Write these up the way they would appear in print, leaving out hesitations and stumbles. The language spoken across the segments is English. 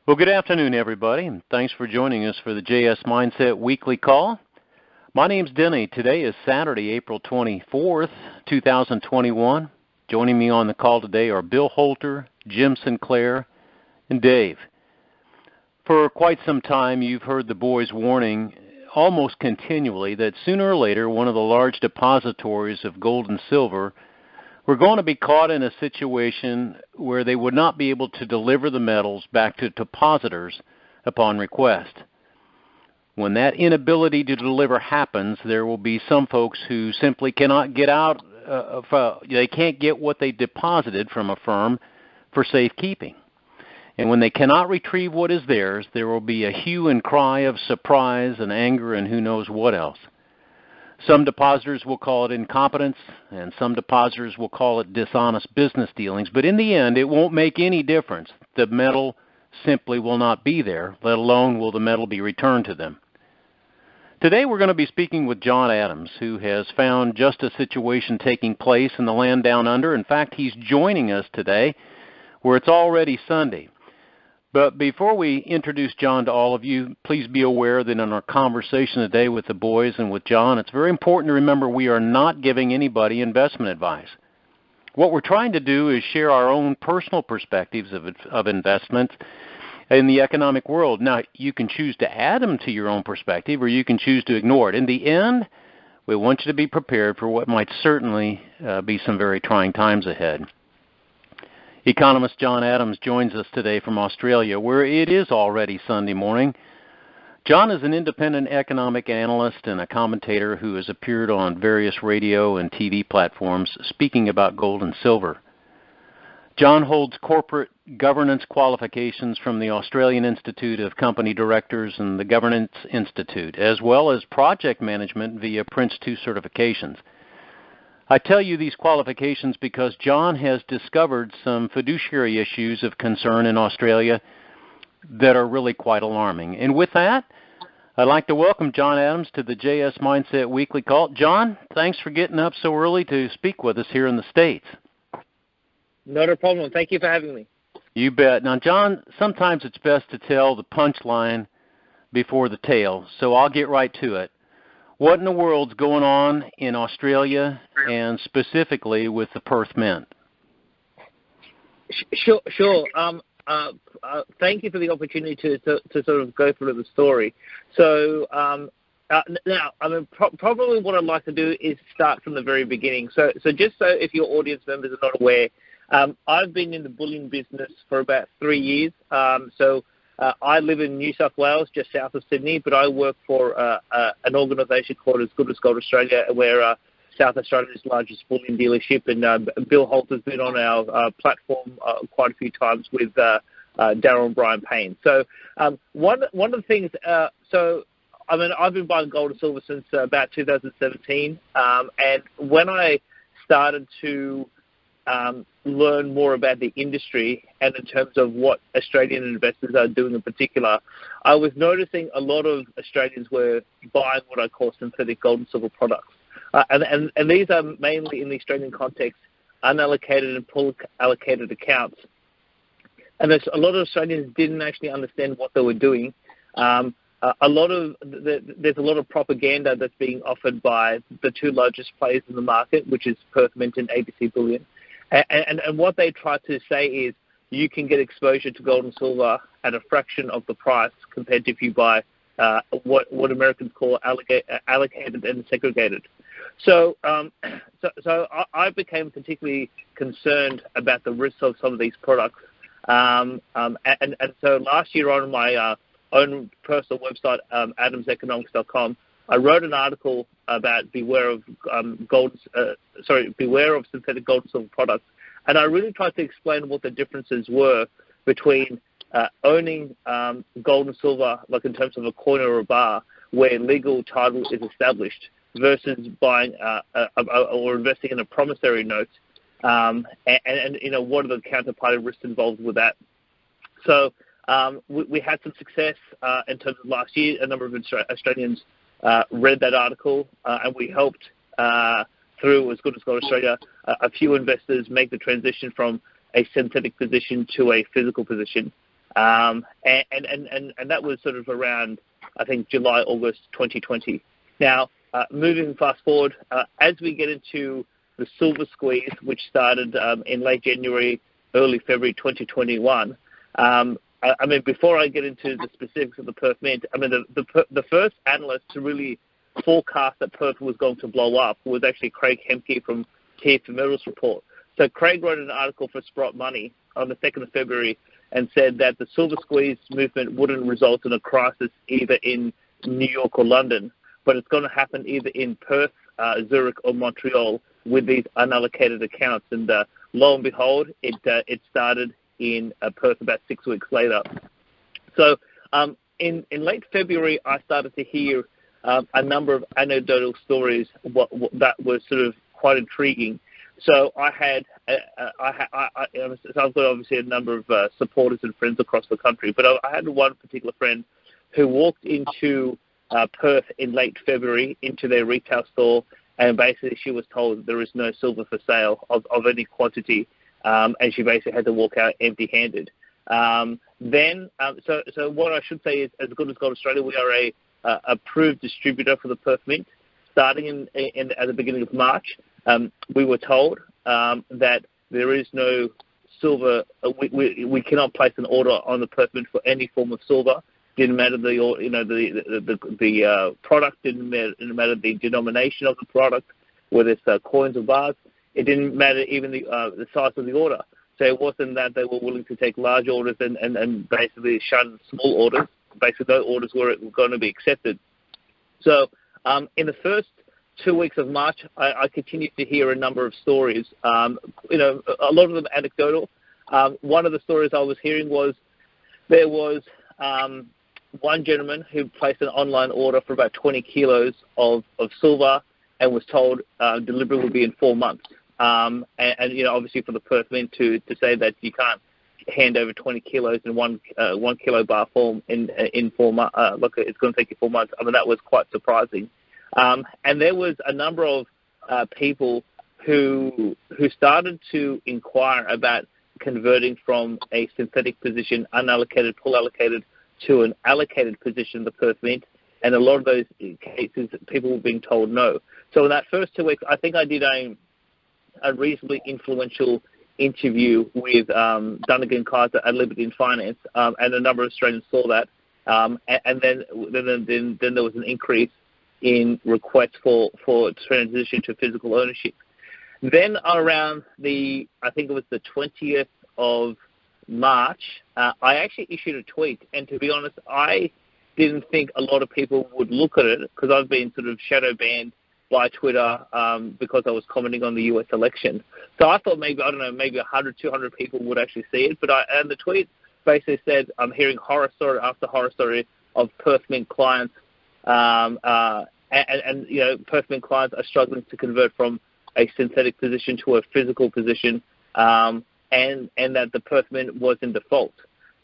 Well, good afternoon, everybody, and thanks for joining us for the JS Mindset Weekly Call. My name's Denny. Today is Saturday, April 24th, 2021. Joining me on the call today are Bill Holter, Jim Sinclair, and Dave. For quite some time, you've heard the boys warning almost continually that sooner or later one of the large depositories of gold and silver were going to be caught in a situation where they would not be able to deliver the metals back to depositors upon request. When that inability to deliver happens, there will be some folks who simply cannot get out, they can't get what they deposited from a firm for safekeeping. And when they cannot retrieve what is theirs, there will be a hue and cry of surprise and anger and who knows what else. Some depositors will call it incompetence, and some depositors will call it dishonest business dealings. But in the end, it won't make any difference. The metal simply will not be there, let alone will the metal be returned to them. Today we're going to be speaking with John Adams, who has found just a situation taking place in the land down under. In fact, he's joining us today where it's already Sunday. But before we introduce John to all of you, please be aware that in our conversation today with the boys and with John, it's very important to remember we are not giving anybody investment advice. What we're trying to do is share our own personal perspectives of investment in the economic world. Now, you can choose to add them to your own perspective, or you can choose to ignore it. In the end, we want you to be prepared for what might certainly be some very trying times ahead. Economist John Adams joins us today from Australia, where it is already Sunday morning. John is an independent economic analyst and a commentator who has appeared on various radio and TV platforms speaking about gold and silver. John holds corporate governance qualifications from the Australian Institute of Company Directors and the Governance Institute, as well as project management via Prince 2 certifications. I tell you these qualifications because John has discovered some fiduciary issues of concern in Australia that are really quite alarming. And with that, I'd like to welcome John Adams to the JS Mindset Weekly Call. John, thanks for getting up so early to speak with us here in the States. Not a problem. Thank you for having me. You bet. Now, John, sometimes it's best to tell the punchline before the tale, so I'll get right to it. What in the world's going on in Australia and specifically with the Perth Mint? Sure. Thank you for the opportunity to sort of go through the story. So now, probably what I'd like to do is start from the very beginning. So just so if your audience members are not aware, I've been in the bullion business for about 3 years. I live in New South Wales, just south of Sydney, but I work for an organisation called As Good as Gold Australia, where South Australia's largest bullion dealership, and Bill Holter's been on our platform quite a few times with Darryl and Brian Payne. So one of the things, I've been buying gold and silver since about 2017, and when I started to learn more about the industry and in terms of what Australian investors are doing in particular, I was noticing a lot of Australians were buying what I call synthetic gold and silver products. And these are mainly in the Australian context, unallocated and pool allocated accounts. And a lot of Australians didn't actually understand what they were doing. There's a lot of propaganda that's being offered by the two largest players in the market, which is Perth Mint and ABC Bullion. And what they try to say is you can get exposure to gold and silver at a fraction of the price compared to if you buy what Americans call allocated and segregated. So I became particularly concerned about the risks of some of these products. And so last year on my own personal website, adamseconomics.com, I wrote an article about beware of synthetic gold and silver products, and I really tried to explain what the differences were between owning gold and silver, like in terms of a coin or a bar, where legal title is established, versus buying or investing in a promissory note, and what are the counterparty risks involved with that. So we had some success in terms of last year. A number of Australians read that article, and we helped through As Good as Gold Australia a few investors make the transition from a synthetic position to a physical position. and that was sort of around, I think, July, August 2020. Now, moving fast forward, as we get into the silver squeeze, which started in late January, early February 2021, I mean, before I get into the specifics of the Perth Mint, I mean, the first analyst to really forecast that Perth was going to blow up was actually Craig Hemke from TF Metals Report. So Craig wrote an article for Sprott Money on the 2nd of February and said that the silver squeeze movement wouldn't result in a crisis either in New York or London, but it's going to happen either in Perth, Zurich, or Montreal with these unallocated accounts. And lo and behold, it started in Perth about 6 weeks later. So in late February, I started to hear a number of anecdotal stories that were sort of quite intriguing. So I've got obviously a number of supporters and friends across the country, but I had one particular friend who walked into Perth in late February into their retail store, and basically she was told that there is no silver for sale of any quantity, and she basically had to walk out empty-handed. So what I should say is, as Good as Gold Australia, we are a approved distributor for the Perth Mint. Starting at the beginning of March, we were told that there is no silver. We cannot place an order on the Perth Mint for any form of silver. Didn't matter the product. Didn't matter the denomination of the product, whether it's coins or bars. It didn't matter even the size of the order. So it wasn't that they were willing to take large orders and basically shun small orders. Basically, those orders were going to be accepted. So in the first 2 weeks of March, I continued to hear a number of stories. A lot of them anecdotal. One of the stories I was hearing was there was one gentleman who placed an online order for about 20 kilos of silver and was told delivery would be in 4 months. And obviously for the Perth Mint to say that you can't hand over 20 kilos in 1 kilo bar form in 4 months, look, it's going to take you 4 months. I mean, that was quite surprising. And there was a number of people who started to inquire about converting from a synthetic position, unallocated, pull allocated, to an allocated position in the Perth Mint. And a lot of those cases, people were being told no. So in that first 2 weeks, I think I did a reasonably influential interview with Dunnigan Kaiser at Liberty and Finance, and a number of Australians saw that. And then there was an increase in requests for transition to physical ownership. Then around I think it was the 20th of March, I actually issued a tweet, and to be honest, I didn't think a lot of people would look at it because I've been sort of shadow banned by Twitter because I was commenting on the US election. So I thought maybe 100, 200 people would actually see it. And the tweet basically said, I'm hearing horror story after horror story of Perth Mint clients, and Perth Mint clients are struggling to convert from a synthetic position to a physical position, and that the Perth Mint was in default.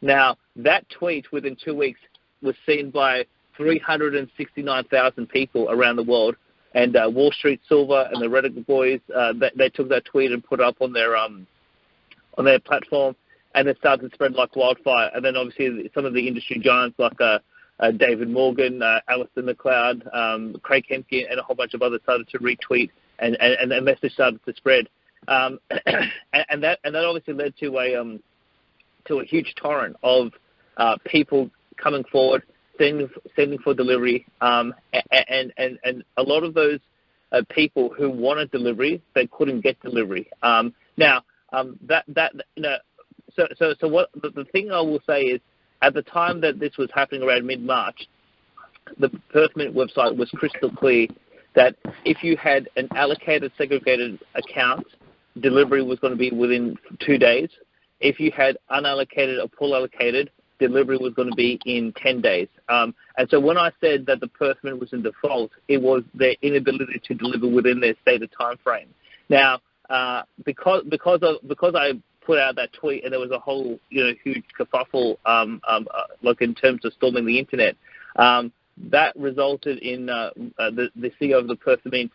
Now, that tweet within 2 weeks was seen by 369,000 people around the world. And Wall Street Silver and the Reddit boys, they took that tweet and put it up on their platform, and it started to spread like wildfire. And then obviously some of the industry giants like David Morgan, Alistair McLeod, Craig Hemke, and a whole bunch of others started to retweet, and the message started to spread. And that obviously led to a huge torrent of people coming forward, sending for delivery, and a lot of those people who wanted delivery, they couldn't get delivery. So what the thing I will say is, at the time that this was happening around mid-March, the Perth Mint website was crystal clear that if you had an allocated, segregated account, delivery was going to be within 2 days. If you had unallocated or pull allocated, delivery was going to be in 10 days. And so when I said that the Perth Mint was in default, it was their inability to deliver within their stated time frame. Now, because I put out that tweet and there was a whole huge kerfuffle, like in terms of storming the internet, that resulted in the CEO of the Perth Mint,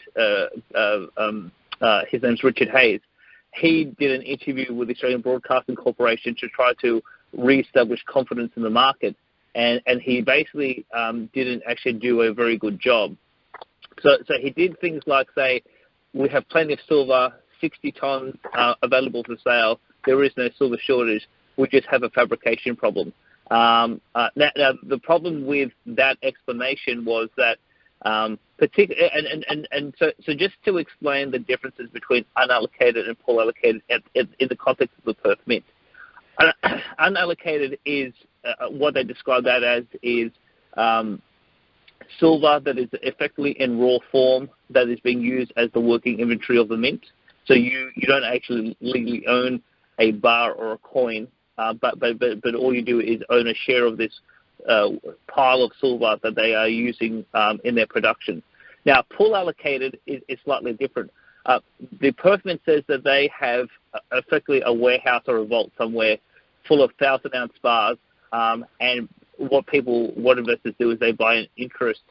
his name's Richard Hayes. He did an interview with the Australian Broadcasting Corporation to try to re-establish confidence in the market, and he basically didn't actually do a very good job. So he did things like say, we have plenty of silver, 60 tons available for sale. There is no silver shortage. We just have a fabrication problem. Now, the problem with that explanation was that, so just to explain the differences between unallocated and pool allocated in the context of the Perth Mint. Unallocated is what they describe that as is silver that is effectively in raw form that is being used as the working inventory of the mint. So you don't actually legally own a bar or a coin, but all you do is own a share of this pile of silver that they are using in their production. Now, pool allocated is slightly different. The Perth Mint says that they have effectively a warehouse or a vault somewhere full of 1,000-ounce bars, and what investors do is they buy an interest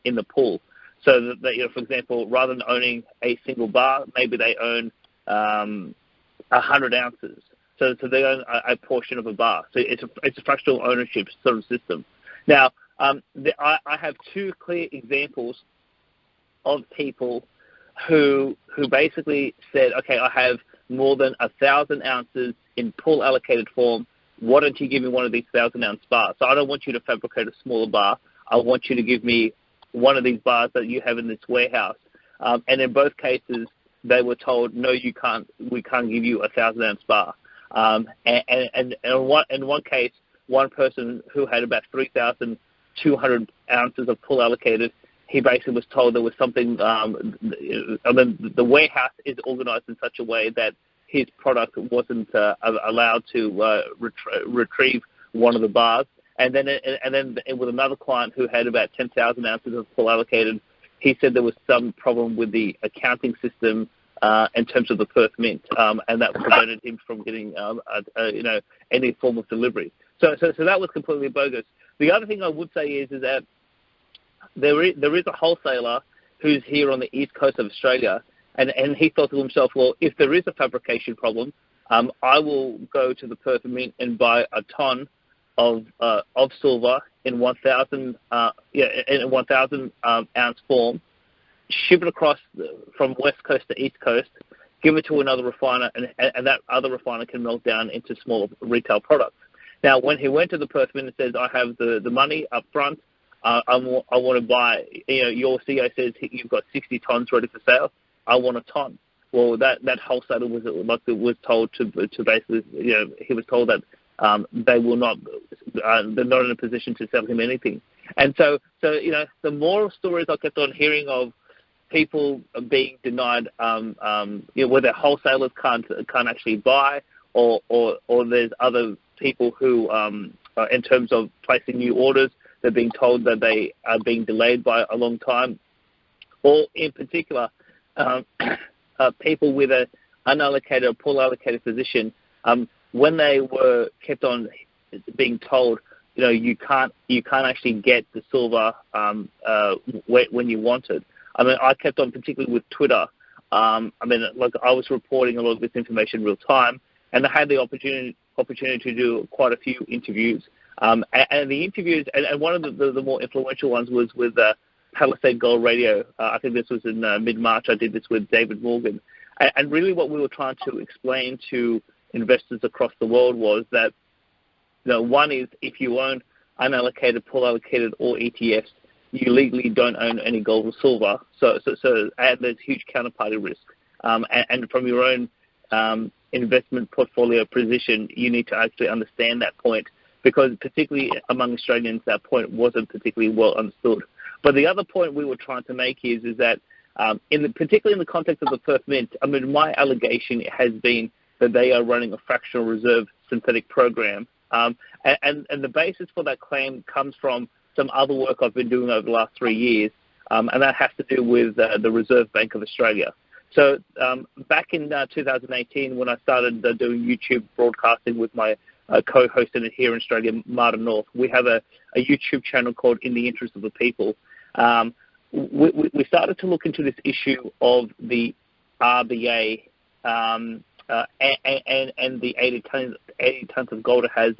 in the pool. So that, for example, rather than owning a single bar, maybe they own 100 ounces. So they own a portion of a bar. So it's a fractional ownership sort of system. Now, I have two clear examples of people who basically said, okay, I have more than 1,000 ounces in pool allocated form. Why don't you give me one of these 1,000-ounce bars? So I don't want you to fabricate a smaller bar. I want you to give me one of these bars that you have in this warehouse. And in both cases, they were told, no, you can't. We can't give you a 1,000-ounce bar. And in one case, one person who had about 3,200 ounces of pool allocated, he basically was told there was something. The warehouse is organized in such a way that his product wasn't allowed to retrieve one of the bars. And then with another client who had about 10,000 ounces of pool allocated, he said there was some problem with the accounting system in terms of the Perth Mint, and that prevented him from getting any form of delivery. So that was completely bogus. The other thing I would say is that there is a wholesaler who's here on the east coast of Australia, and he thought to himself, well, if there is a fabrication problem, I will go to the Perth Mint and buy a ton of silver in 1,000 ounce form, ship it across from west coast to east coast, give it to another refiner, and that other refiner can melt down into smaller retail products. Now, when he went to the Perth Mint and says, I have the money up front, I want to buy, your CEO says you've got 60 tons ready for sale, I want a ton. Well, that wholesaler was told to basically, he was told that they will not, they're not in a position to sell him anything. And so the moral stories I kept on hearing of people being denied, whether wholesalers can't actually buy, or there's other people who, in terms of placing new orders, they're being told that they are being delayed by a long time, or in particular, people with an unallocated or pool allocated position, when they were kept on being told, you can't actually get the silver when you want it. I mean, I kept on, particularly with Twitter. I was reporting a lot of this information real time, and I had the opportunity to do quite a few interviews. And the interviews, and one of the more influential ones was with Palisade Gold Radio. I think this was in mid-March. I did this with David Morgan. And really what we were trying to explain to investors across the world was that, one is if you own unallocated, pool allocated, or ETFs, you legally don't own any gold or silver. So there's huge counterparty risk. And from your own investment portfolio position, you need to actually understand that point, because particularly among Australians, that point wasn't particularly well understood. But the other point we were trying to make is that, particularly in the context of the Perth Mint, I mean, my allegation has been that they are running a fractional reserve synthetic program. And the basis for that claim comes from some other work I've been doing over the last 3 years, and that has to do with the Reserve Bank of Australia. So back in 2018, when I started doing YouTube broadcasting with my co-host here in Australia, Martin North, we have a YouTube channel called In the Interest of the People. We started to look into this issue of the RBA and the 80 tons of gold it has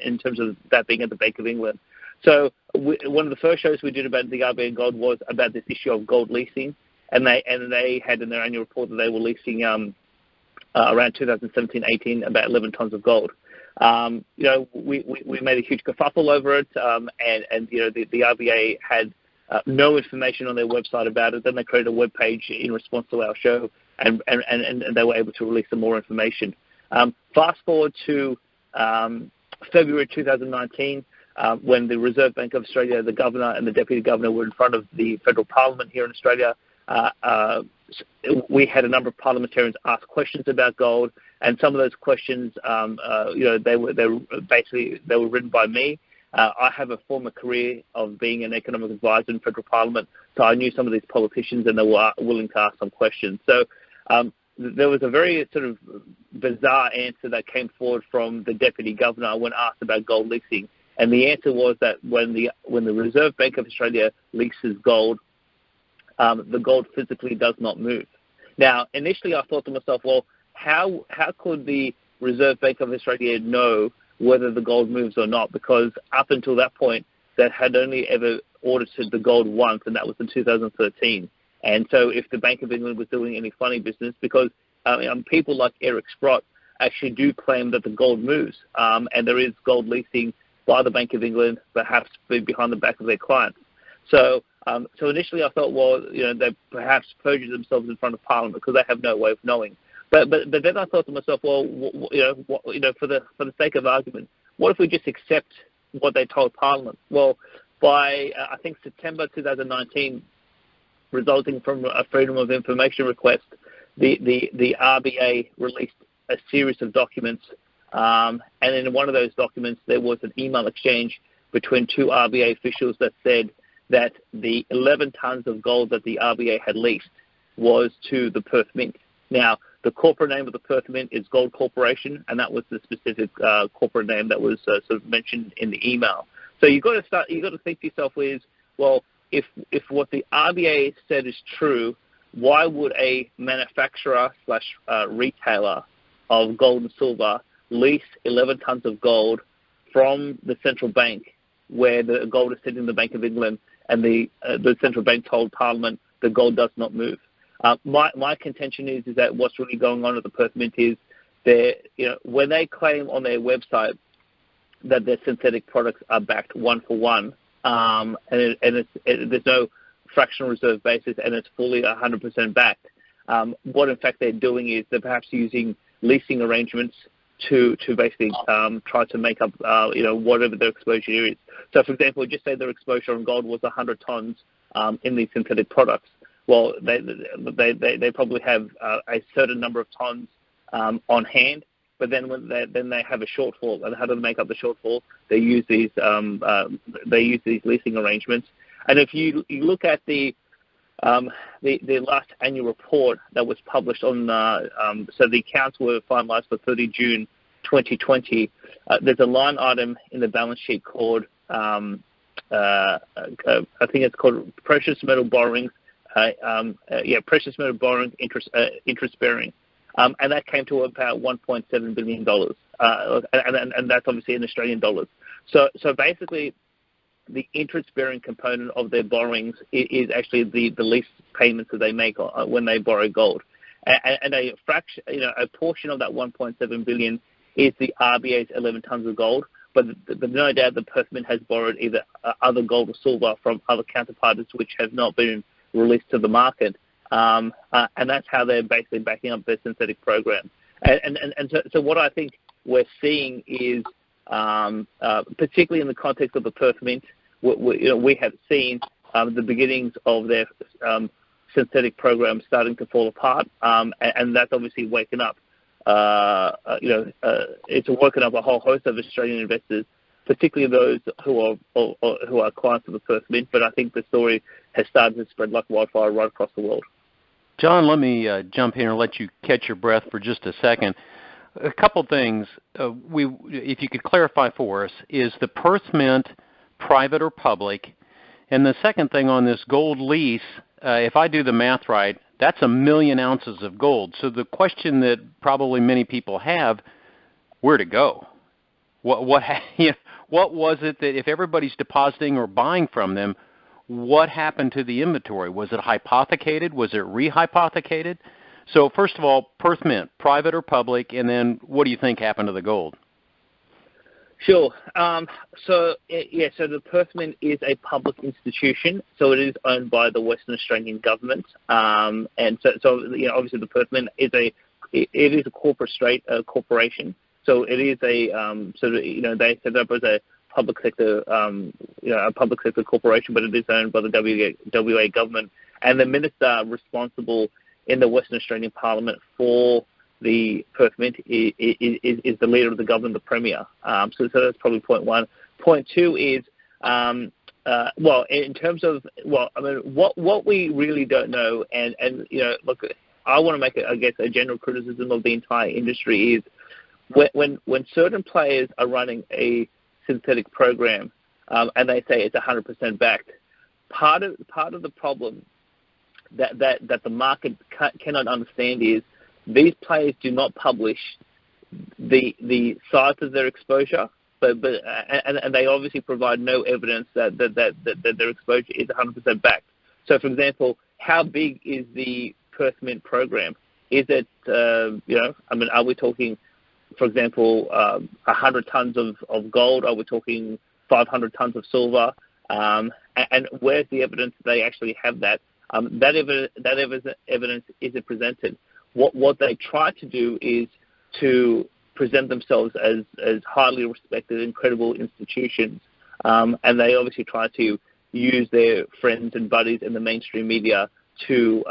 in terms of that being at the Bank of England. So one of the first shows we did about the RBA gold was about this issue of gold leasing, and they had in their annual report that they were leasing around 2017-18 about 11 tons of gold. We made a huge kerfuffle over it, and the RBA had no information on their website about it. Then they created a web page in response to our show, and they were able to release some more information. Fast forward to February 2019, when the Reserve Bank of Australia, the governor and the deputy governor were in front of the federal parliament here in Australia. We had a number of parliamentarians ask questions about gold, and some of those questions, they were written by me. I have a former career of being an economic advisor in federal parliament, so I knew some of these politicians, and they were willing to ask some questions. So there was a very sort of bizarre answer that came forward from the deputy governor when asked about gold leasing, and the answer was that when the Reserve Bank of Australia leases gold, the gold physically does not move. Now, initially I thought to myself, well, how could the Reserve Bank of Australia know whether the gold moves or not? Because up until that point, they had only ever audited the gold once, and that was in 2013. And so if the Bank of England was doing any funny business, because people like Eric Sprott actually do claim that the gold moves, and there is gold leasing by the Bank of England, perhaps behind the back of their clients. So initially I thought, well, they perhaps perjured themselves in front of Parliament because they have no way of knowing. But then I thought to myself, well, for the sake of argument, what if we just accept what they told Parliament? Well, by I think September 2019, resulting from a Freedom of Information request, the RBA released a series of documents, and in one of those documents there was an email exchange between two RBA officials that said that the 11 tons of gold that the RBA had leased was to the Perth Mint. Now, the corporate name of the Perth Mint is Gold Corporation, and that was the specific corporate name that was sort of mentioned in the email. So you've got to think to yourself is, well, if what the RBA said is true, why would a manufacturer / retailer of gold and silver lease 11 tons of gold from the central bank, where the gold is sitting in the Bank of England, and the central bank told Parliament the gold does not move? My contention is that what's really going on at the Perth Mint is when they claim on their website that their synthetic products are backed 1-for-1, and there's no fractional reserve basis, and it's fully 100% backed. What in fact they're doing is they're perhaps using leasing arrangements to basically try to make up whatever their exposure is. So, for example, just say their exposure on gold was 100 tons in these synthetic products. Well, they probably have a certain number of tons on hand, but then when they have a shortfall, and how do they make up the shortfall? They use these leasing arrangements. And if you look at the last annual report that was published on, so the accounts were finalised for 30 June 2020. There's a line item in the balance sheet called, I think it's called precious metal borrowings. Precious metal borrowing interest bearing, and that came to about $1.7 billion, and that's obviously in Australian dollars. So basically, the interest-bearing component of their borrowings is actually the lease payments that they make when they borrow gold, and a fraction, a portion of that 1.7 billion is the RBA's 11 tons of gold. But no doubt the Perth Mint has borrowed either other gold or silver from other counterparties which have not been released to the market, and that's how they're basically backing up their synthetic program. So what I think we're seeing is, particularly in the context of the Perth Mint, we have seen the beginnings of their synthetic program starting to fall apart, and that's obviously waken up. It's woken up a whole host of Australian investors, particularly those who are clients of the Perth Mint. But I think the story has started to spread like wildfire right across the world. John, let me jump in and let you catch your breath for just a second. A couple things. If you could clarify for us, is the Perth Mint private or public? And the second thing on this gold lease, if I do the math right, That's 1 million ounces of gold. So the question that probably many people have, where to go? What was it that if everybody's depositing or buying from them, what happened to the inventory? Was it hypothecated? Was it rehypothecated? So first of all, Perth Mint, private or public, and then what do you think happened to the gold? Sure. So the Perth Mint is a public institution, so it is owned by the Western Australian government, and obviously the Perth Mint is a corporation, so it is a they set up as a public sector corporation, but it is owned by the WA government, and the minister responsible in the Western Australian Parliament for the Perth Mint is the leader of the government, the Premier. So that's probably point one. Point two is, in terms of, what we really don't know, and look, I want to make, a general criticism of the entire industry is when certain players are running a synthetic program and they say it's 100% backed, part of the problem that the market cannot understand is these players do not publish the size of their exposure, but they obviously provide no evidence that their exposure is 100% backed. So, for example, how big is the Perth Mint program? Is it, are we talking, for example, 100 tons of gold? Are we talking 500 tons of silver? And where's the evidence that they actually have that? That evidence isn't presented. What they try to do is to present themselves as highly respected and credible institutions, and they obviously try to use their friends and buddies in the mainstream media to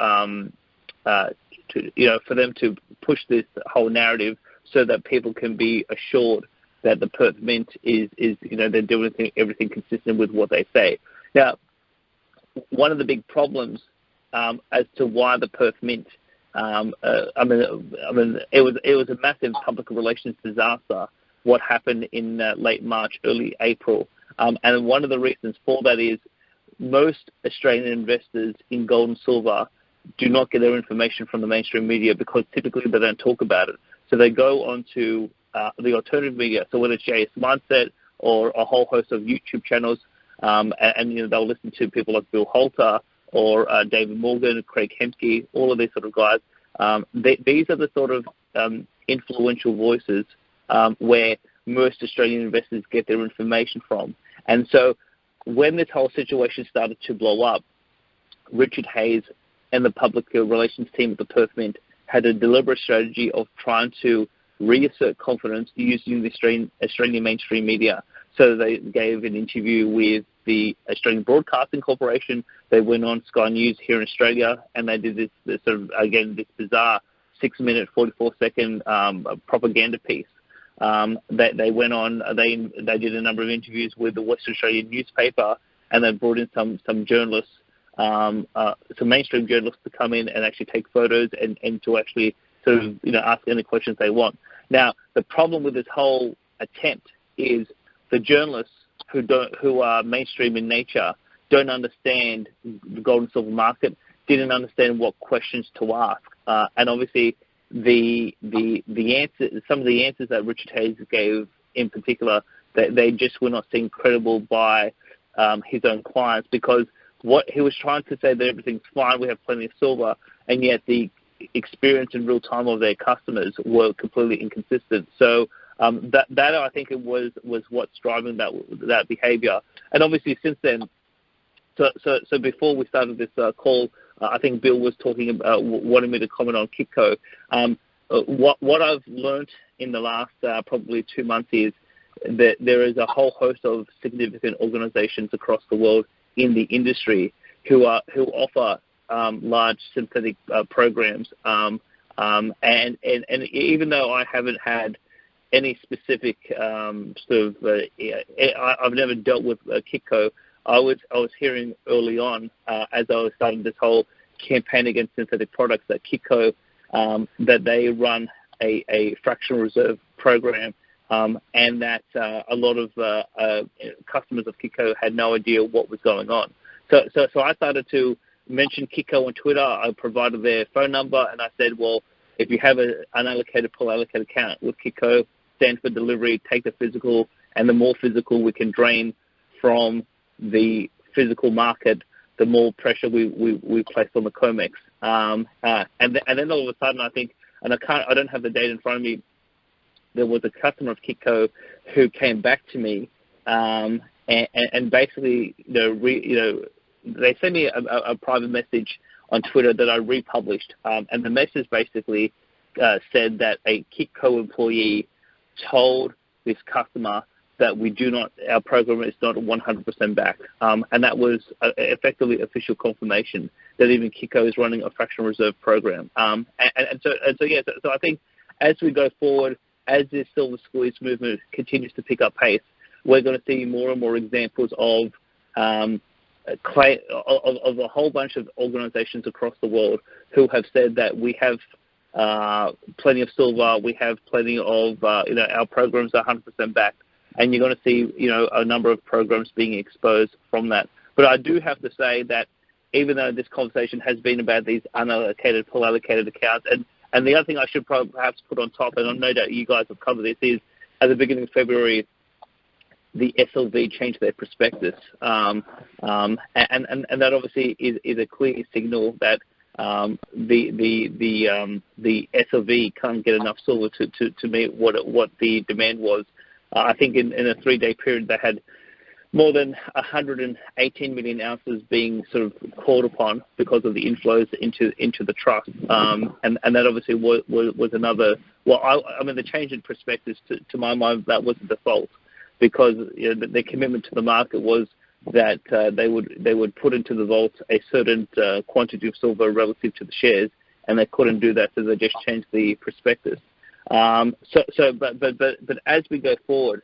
for them to push this whole narrative so that people can be assured that the Perth Mint is they're doing everything consistent with what they say. Now, one of the big problems as to why the Perth Mint, it was a massive public relations disaster what happened in late March, early April, and one of the reasons for that is most Australian investors in gold and silver do not get their information from the mainstream media because typically they don't talk about it. So they go onto the alternative media, so whether it's JS Mindset or a whole host of YouTube channels, and they'll listen to people like Bill Halter or David Morgan, Craig Hemke, all of these sort of guys. These are the sort of influential voices where most Australian investors get their information from. And so when this whole situation started to blow up, Richard Hayes and the public relations team at the Perth Mint had a deliberate strategy of trying to reassert confidence using the Australian mainstream media. So they gave an interview with the Australian Broadcasting Corporation. They went on Sky News here in Australia, and they did this this bizarre 6-minute, 44-second propaganda piece. They went on. They did a number of interviews with the Western Australian newspaper, and they brought in some journalists, some mainstream journalists, to come in and actually take photos and to actually sort of ask any questions they want. Now, the problem with this whole attempt is the journalists who are mainstream in nature don't understand the gold and silver market, didn't understand what questions to ask, and obviously the answer, some of the answers that Richard Hayes gave in particular, they just were not seen credible by his own clients, because what he was trying to say that everything's fine, we have plenty of silver, and yet the experience in real time of their customers were completely inconsistent. So that I think it was what's driving that behavior. And obviously since then, so before we started this call, I think Bill was talking about wanting me to comment on Kitco. What I've learned in the last probably 2 months is that there is a whole host of significant organizations across the world in the industry who offer large synthetic programs, and even though I haven't had any specific I've never dealt with Kitco, I was hearing early on as I was starting this whole campaign against synthetic products that Kitco that they run a fractional reserve program, and that a lot of customers of Kitco had no idea what was going on. So I started to mentioned Kitco on Twitter. I provided their phone number, and I said, well, if you have an unallocated, pull allocated account with Kitco, stand for delivery, take the physical, and the more physical we can drain from the physical market, the more pressure we place on the COMEX. And then all of a sudden, I think, and I don't have the data in front of me, there was a customer of Kitco who came back to me, and basically, they sent me a private message on Twitter that I republished, and the message basically said that a Kitco employee told this customer that our program is not 100% back, and that was effectively official confirmation that even Kitco is running a fractional reserve program. So I think as we go forward, as this silver squeeze movement continues to pick up pace, we're going to see more and more examples of a whole bunch of organizations across the world who have said that we have plenty of silver, we have plenty of, our programs are 100% back, and you're going to see, a number of programs being exposed from that. But I do have to say that even though this conversation has been about these unallocated, pull allocated accounts, and the other thing I should perhaps put on top, and I know that you guys have covered this, is at the beginning of February, the SLV changed their prospectus, and that obviously is a clear signal that the SLV can't get enough silver to meet what the demand was. I think in a 3-day period they had more than 118 million ounces being sort of called upon because of the inflows into the trust, and that obviously was another. Well, the change in prospectus to my mind, that was the default, because their commitment to the market was that they would put into the vault a certain quantity of silver relative to the shares, and they couldn't do that, so they just changed the prospectus. But as we go forward,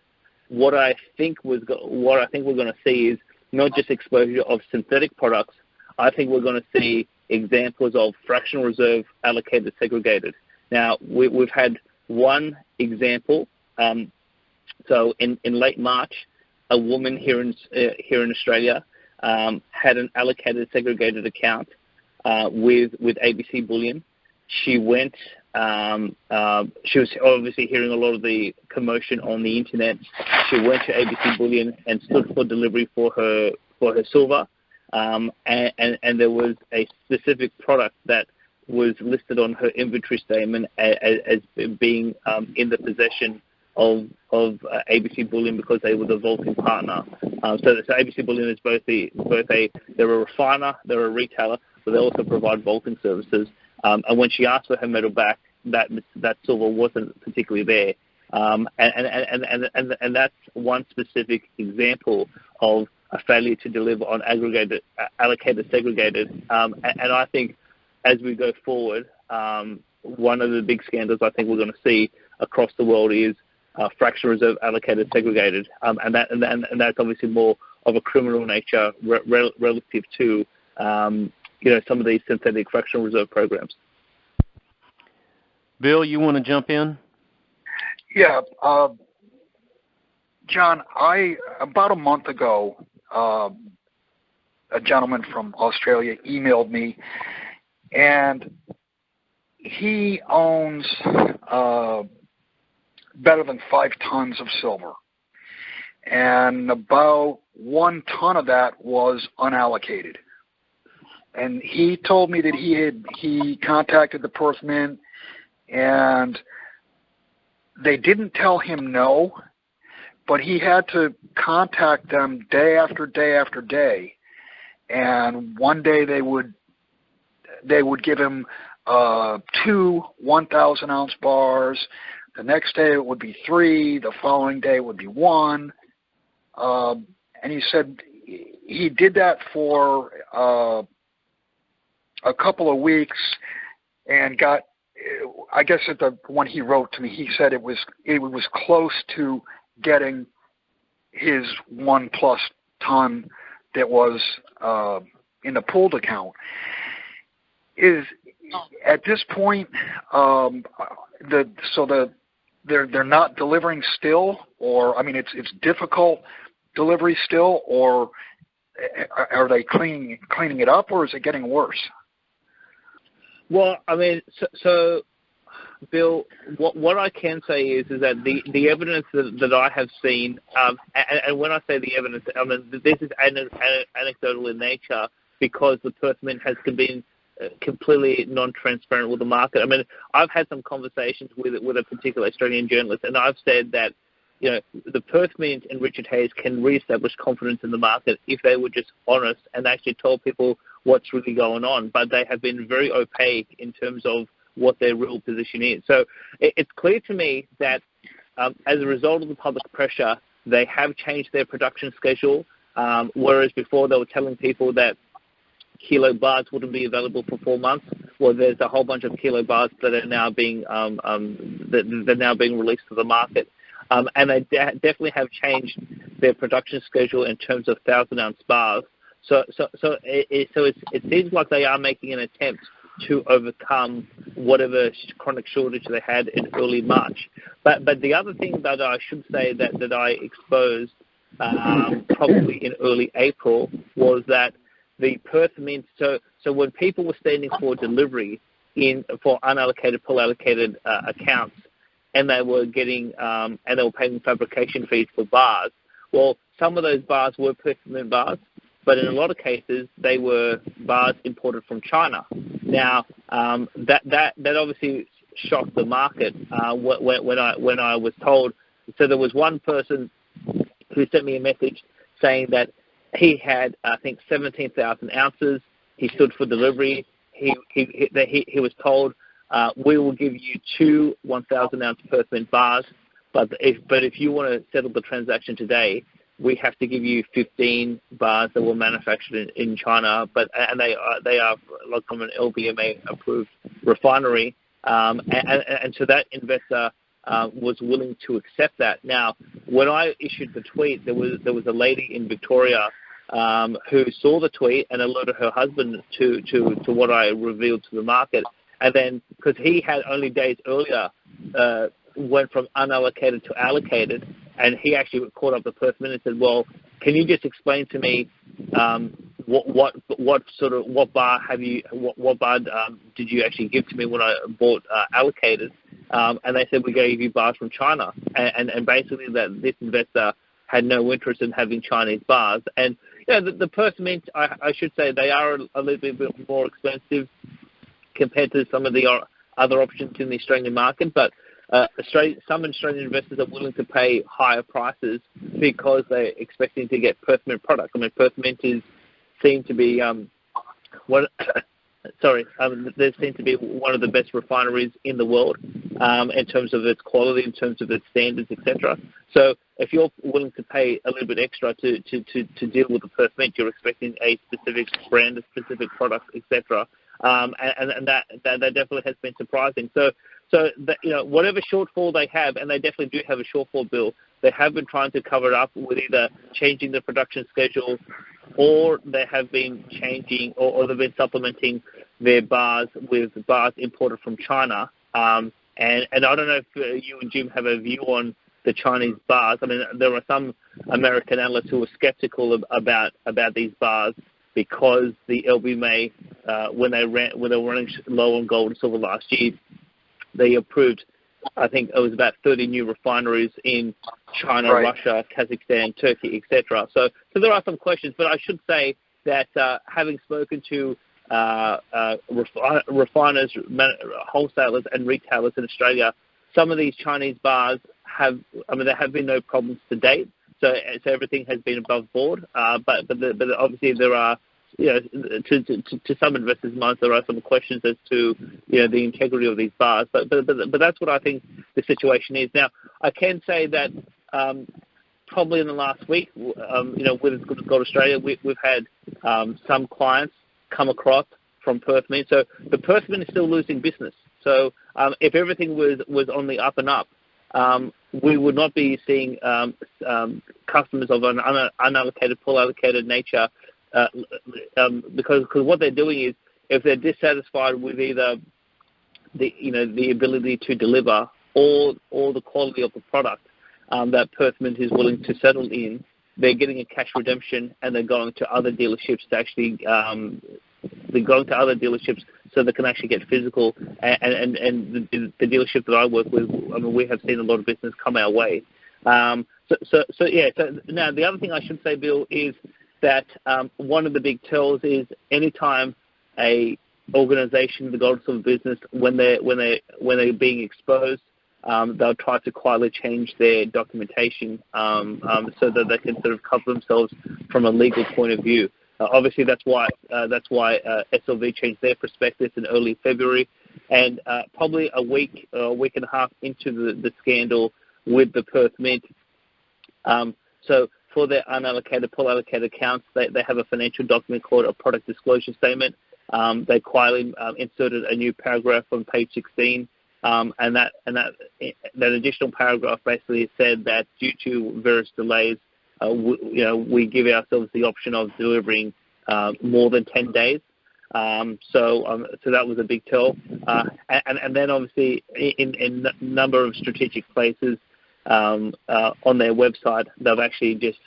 what I think we're going to see is not just exposure of synthetic products. I think we're going to see examples of fractional reserve allocated segregated. Now we've had one example. So in late March, a woman here in Australia had an allocated segregated account with ABC Bullion. She went. She was obviously hearing a lot of the commotion on the internet. She went to ABC Bullion and stood for delivery for her silver, and there was a specific product that was listed on her inventory statement as being in the possession of ABC Bullion because they were the vaulting partner. So ABC Bullion is they're a refiner, they're a retailer, but they also provide vaulting services. And when she asked for her metal back, that silver wasn't particularly there. And that's one specific example of a failure to deliver on aggregated, allocated, segregated. And I think as we go forward, one of the big scandals I think we're going to see across the world is fractional reserve allocated segregated, and that's obviously more of a criminal nature relative to some of these synthetic fractional reserve programs. Bill, you want to jump in? Yeah, John. About a month ago, a gentleman from Australia emailed me, and he owns better than 5 tons of silver, and about 1 ton of that was unallocated. And he told me that he contacted the Perth Mint, and they didn't tell him no, but he had to contact them day after day after day. And one day they would give him 2 1,000-ounce bars. The next day it would be 3. The following day it would be 1. And he said he did that for a couple of weeks and got, I guess at the one he wrote to me, he said it was close to getting his 1+ ton that was in the pooled account. Is at this point they're not delivering still, or I mean it's difficult delivery still, or are they cleaning it up, or is it getting worse? Well, I mean, so Bill, what I can say is that the evidence that I have seen, and when I say the evidence, I mean this is anecdotal in nature because the Perth Mint has been completely non-transparent with the market. I mean, I've had some conversations with a particular Australian journalist, and I've said that, you know, the Perth Mint and Richard Hayes can re-establish confidence in the market if they were just honest and actually told people what's really going on. But they have been very opaque in terms of what their real position is. So it's clear to me that as a result of the public pressure, they have changed their production schedule, whereas before they were telling people that kilo bars wouldn't be available for 4 months. Well, there's a whole bunch of kilo bars that are now being they're now being released to the market, and they definitely have changed their production schedule in terms of 1,000-ounce bars. So it seems like they are making an attempt to overcome whatever chronic shortage they had in early March. But the other thing that I should say that I exposed probably in early April was that the Perth Mint, so when people were standing for delivery for unallocated, full allocated accounts, and they were getting and they were paying fabrication fees for bars, well, some of those bars were Perth Mint bars, but in a lot of cases they were bars imported from China. Now that obviously shocked the market when I was told. So there was one person who sent me a message saying that he had, I think, 17,000 ounces. He stood for delivery. He was told, we will give you 2 1,000-ounce Perth Mint bars, but if you want to settle the transaction today, we have to give you 15 bars that were manufactured in China, and they are like from an LBMA approved refinery, and so that investor was willing to accept that. Now, when I issued the tweet, there was a lady in Victoria who saw the tweet and alerted her husband to what I revealed to the market, and then because he had only days earlier went from unallocated to allocated, and he actually called up the Perth Mint and said, "Well, can you just explain to me what bar did you actually give to me when I bought allocated?" And they said, "We gave you bars from China," and basically that this investor had no interest in having Chinese bars. And you know, the Perth Mint, I should say, they are a little bit more expensive compared to some of the other options in the Australian market, but some Australian investors are willing to pay higher prices because they're expecting to get Perth Mint product. I mean, Perth Mint seem to be they seem to be one of the best refineries in the world in terms of its quality, in terms of its standards, etc. So if you're willing to pay a little bit extra to deal with the Perth Mint, you're expecting a specific brand, a specific product, etc. And that definitely has been surprising. So that, you know, whatever shortfall they have, and they definitely do have a shortfall, Bill, they have been trying to cover it up with either changing the production schedule, or they have been changing, or they've been supplementing their bars with bars imported from China. And I don't know if you and Jim have a view on the Chinese bars. I mean, there are some American analysts who are skeptical about these bars because the LBMA, when they were running low on gold and silver last year, they approved, I think it was about 30 new refineries in China, right, Russia, Kazakhstan, Turkey, etc. So there are some questions, but I should say that having spoken to refiners, wholesalers and retailers in Australia, some of these Chinese bars there have been no problems to date. So everything has been above board. But obviously there are, you know, to some investors' minds, there are some questions as to, you know, the integrity of these bars. But that's what I think the situation is. Now, I can say that probably in the last week, you know, with Gold Australia, we've had some clients come across from Perth Mint. So the Perth Mint is still losing business. So if everything was on the up and up, we would not be seeing customers of an unallocated, full allocated nature. Because what they're doing is, if they're dissatisfied with either the ability to deliver or the quality of the product that Perth Mint is willing to settle in, they're getting a cash redemption and they're going to other dealerships to actually they're going to other dealerships so they can actually get physical. And the dealership that I work with, I mean, we have seen a lot of business come our way. So now the other thing I should say, Bill, is that one of the big tells is anytime a organization, the gold and silver business, when they're being exposed, they'll try to quietly change their documentation so that they can sort of cover themselves from a legal point of view. Obviously, that's why SLV changed their prospectus in early February, and probably a week and a half into the scandal with the Perth Mint. So for their unallocated, pool allocated accounts, they have a financial document called a product disclosure statement. They quietly inserted a new paragraph on page 16, and that additional paragraph basically said that due to various delays, we give ourselves the option of delivering more than 10 days. So that was a big tell. And then obviously in a number of strategic places on their website, they've actually just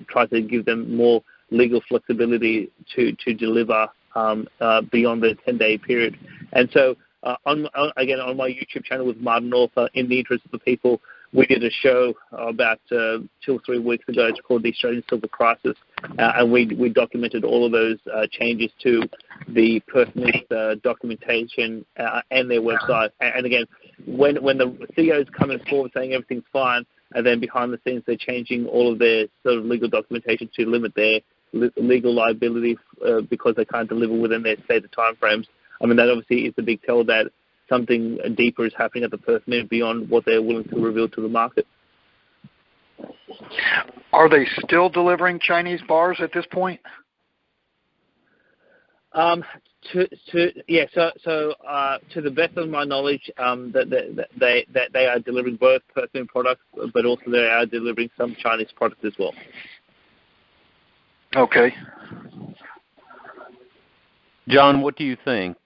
tried to give them more legal flexibility to deliver beyond the 10-day period. And so on my YouTube channel with Martin North, in the interest of the people, we did a show about 2 or 3 weeks ago. It's called The Australian Silver Crisis, and we documented all of those changes to the Perth Mint documentation and their website. And again, when the CEO is coming forward saying everything's fine, and then behind the scenes they're changing all of their sort of legal documentation to limit their legal liability because they can't deliver within their stated timeframes. I mean, that obviously is a big tell that something deeper is happening at the Perth Mint beyond what they're willing to reveal to the market. Are they still delivering Chinese bars at this point? So to the best of my knowledge, that they are delivering both Perth Mint products, but also they are delivering some Chinese products as well. Okay. John, what do you think?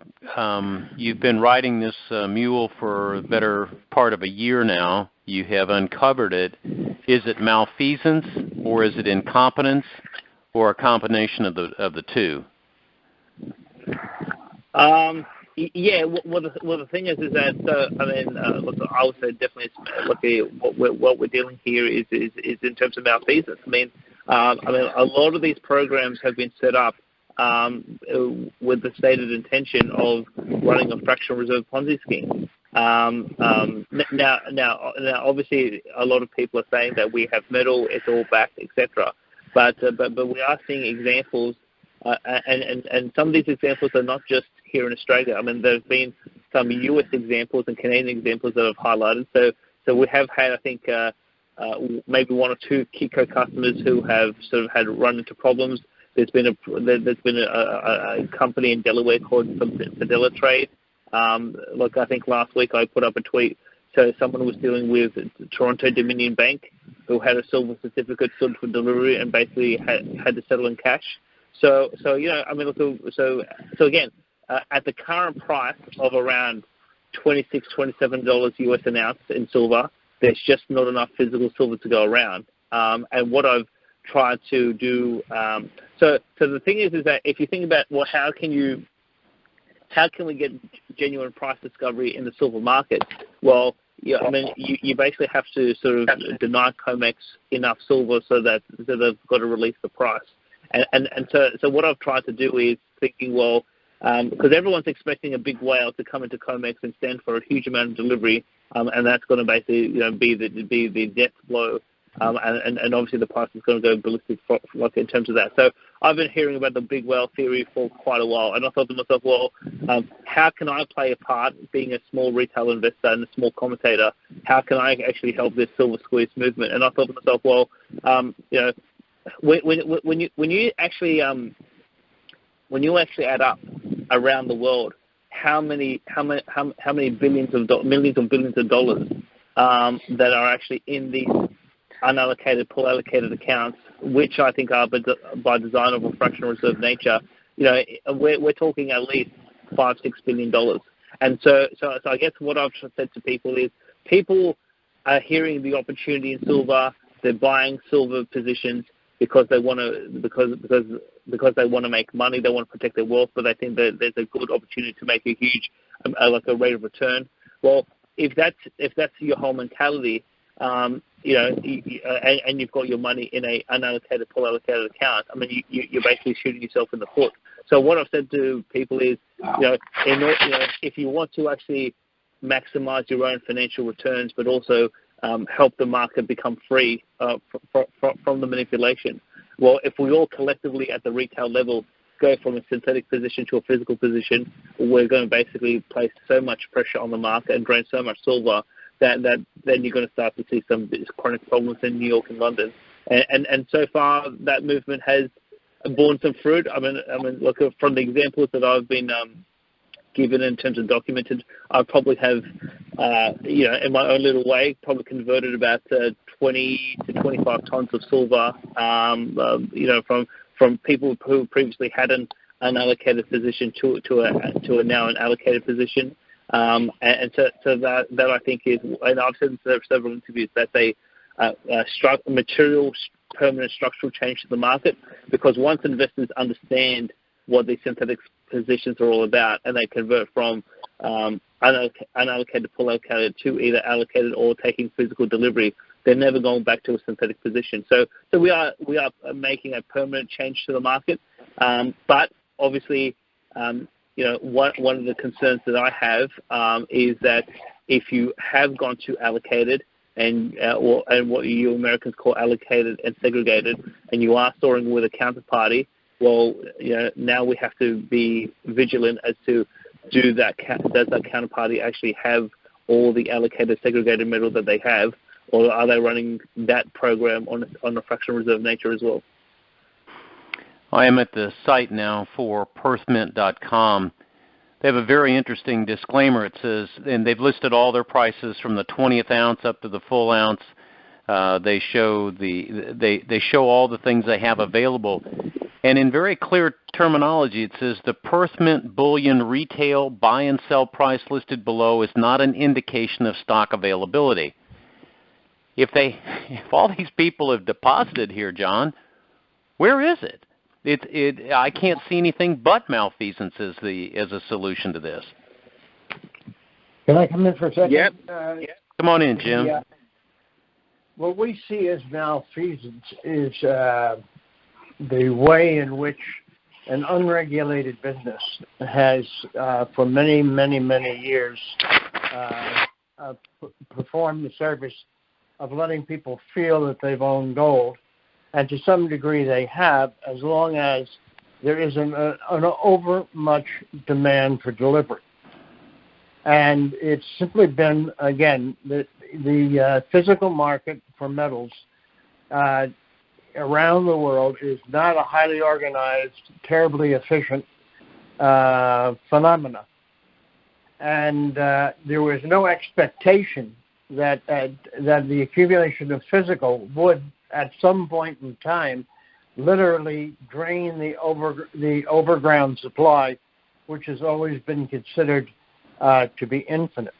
You've been riding this mule for the better part of a year now. You have uncovered it. Is it malfeasance, or is it incompetence, or a combination of the two? Yeah. Well, the thing is that look, I would say definitely what we're dealing here is in terms of malfeasance. I mean, a lot of these programs have been set up with the stated intention of running a fractional reserve Ponzi scheme. Now, obviously, a lot of people are saying that we have metal, it's all back, etc. But we are seeing examples, and some of these examples are not just here in Australia. I mean, there's been some US examples and Canadian examples that have highlighted. So we have had, I think, maybe 1 or 2 Kiko customers who have sort of had run into problems. There's been a company in Delaware called Fidela Trade. Look, I think last week I put up a tweet. So someone was dealing with Toronto Dominion Bank, who had a silver certificate stood for delivery and basically had to settle in cash. So I mean, so again, at the current price of around $26, $27 US an ounce in silver, there's just not enough physical silver to go around. And what I've tried to do, so the thing is that if you think about, well, how can we get genuine price discovery in the silver market? Well, yeah, I mean, you basically have to sort of deny COMEX enough silver so that they've got to release the price. And so what I've tried to do is thinking, well, because everyone's expecting a big whale to come into COMEX and stand for a huge amount of delivery, and that's going to basically be the death blow. And obviously the price is going to go ballistic in terms of that. So I've been hearing about the big whale theory for quite a while, and I thought to myself, well, how can I play a part, being a small retail investor and a small commentator? How can I actually help this silver squeeze movement? And I thought to myself, well, when you actually add up around the world, how many millions of dollars that are actually in these unallocated, pool allocated accounts, which I think are by design of a fractional reserve nature, we're talking at least $5-6 billion. And so I guess what I've said to people is, people are hearing the opportunity in silver, they're buying silver positions, because they want to because they want to make money, they want to protect their wealth, but they think that there's a good opportunity to make a huge like a rate of return. Well, if that's your whole mentality, and you've got your money in a unallocated, full allocated account, I mean, you're basically shooting yourself in the foot. So what I've said to people is, if you want to actually maximize your own financial returns, but also help the market become free from the manipulation, well, if we all collectively at the retail level go from a synthetic position to a physical position, we're going to basically place so much pressure on the market and drain so much silver that then you're going to start to see some chronic problems in New York and London. And so far, that movement has borne some fruit. I mean, look, from the examples that I've been given in terms of documented, I probably have, in my own little way, probably converted about 20 to 25 tons of silver, from people who previously had an unallocated position to a now an allocated position. And so that I think is, and I've said in several interviews, that's a material, permanent structural change to the market, because once investors understand what these synthetic positions are all about, and they convert from unallocated, full allocated to either allocated or taking physical delivery, they're never going back to a synthetic position. So we are making a permanent change to the market, but obviously, one of the concerns that I have is that if you have gone to allocated and what you Americans call allocated and segregated, and you are storing with a counterparty, well, now we have to be vigilant as to does that counterparty actually have all the allocated segregated metal that they have, or are they running that program on a fractional reserve nature as well? I am at the site now for PerthMint.com. They have a very interesting disclaimer. It says, and they've listed all their prices from the 20th ounce up to the full ounce. They show they show all the things they have available, and in very clear terminology, it says the PerthMint bullion retail buy and sell price listed below is not an indication of stock availability. If all these people have deposited here, John, where is it? I can't see anything but malfeasance as a solution to this. Can I come in for a second? Yep. Come on in, Jim. Yeah. What we see as malfeasance is the way in which an unregulated business has, for many, many, many years, performed the service of letting people feel that they've owned gold. And to some degree they have, as long as there isn't an over much demand for delivery. And it's simply been, again, the physical market for metals around the world is not a highly organized, terribly efficient phenomena. And there was no expectation that the accumulation of physical would, at some point in time, literally drain the overground supply, which has always been considered to be infinite.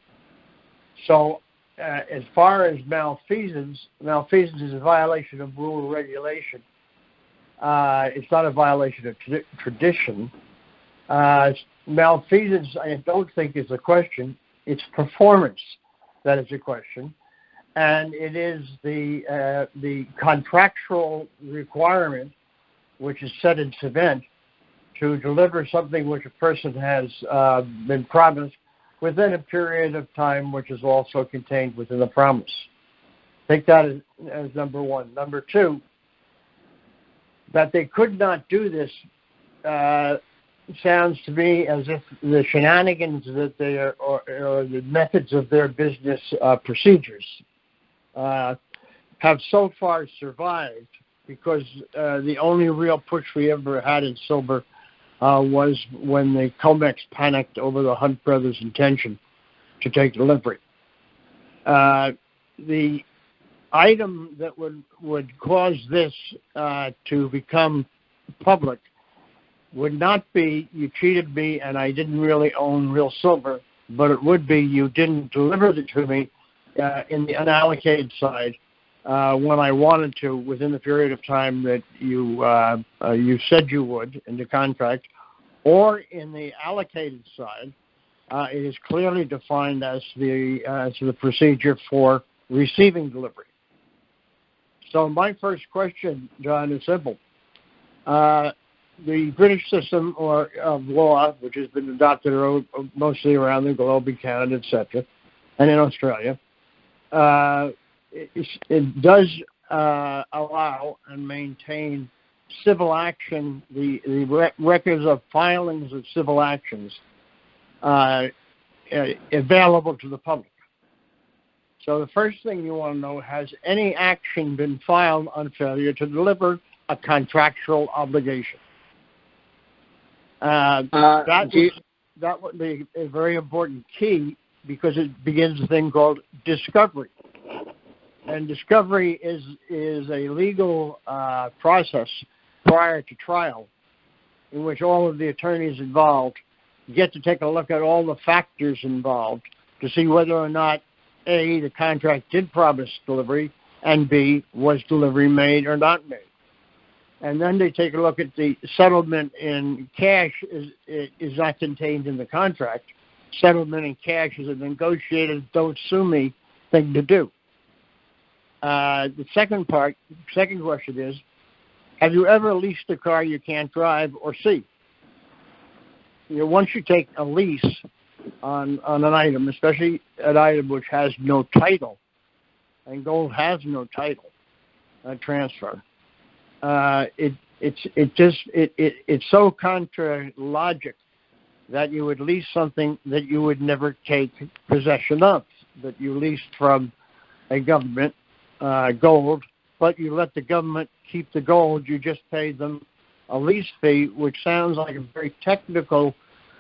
So as far as malfeasance is a violation of rule or regulation. It's not a violation of tradition. Malfeasance, I don't think, is a question. It's performance that is a question. And it is the contractual requirement, which is set in cement, to deliver something which a person has been promised within a period of time which is also contained within the promise. Take that as number one. Number two, that they could not do this sounds to me as if the shenanigans that they are, or the methods of their business procedures have so far survived because the only real push we ever had in silver was when the COMEX panicked over the Hunt brothers' intention to take delivery. The item that would cause this to become public would not be you cheated me and I didn't really own real silver, but it would be you didn't deliver it to me in the unallocated side, when I wanted to within the period of time that you said you would in the contract, or in the allocated side, it is clearly defined as the procedure for receiving delivery. So my first question, John, is simple. The British system of law, which has been adopted mostly around the globe, in Canada, etc., and in Australia, it does allow and maintain civil action, the records of filings of civil actions available to the public. So the first thing you want to know, has any action been filed on failure to deliver a contractual obligation? That would be a very important key, because it begins a thing called discovery. And discovery is a legal process prior to trial, in which all of the attorneys involved get to take a look at all the factors involved to see whether or not, A, the contract did promise delivery, and B, was delivery made or not made. And then they take a look at the settlement in cash is not contained in the contract. Settlement in cash is a negotiated don't sue me thing to do. The second question is, have you ever leased a car you can't drive or see? Once you take a lease on an item, especially an item which has no title, and gold has no title transfer, it's so contra logic that you would lease something that you would never take possession of, that you leased from a government gold, but you let the government keep the gold. You just paid them a lease fee, which sounds like a very technical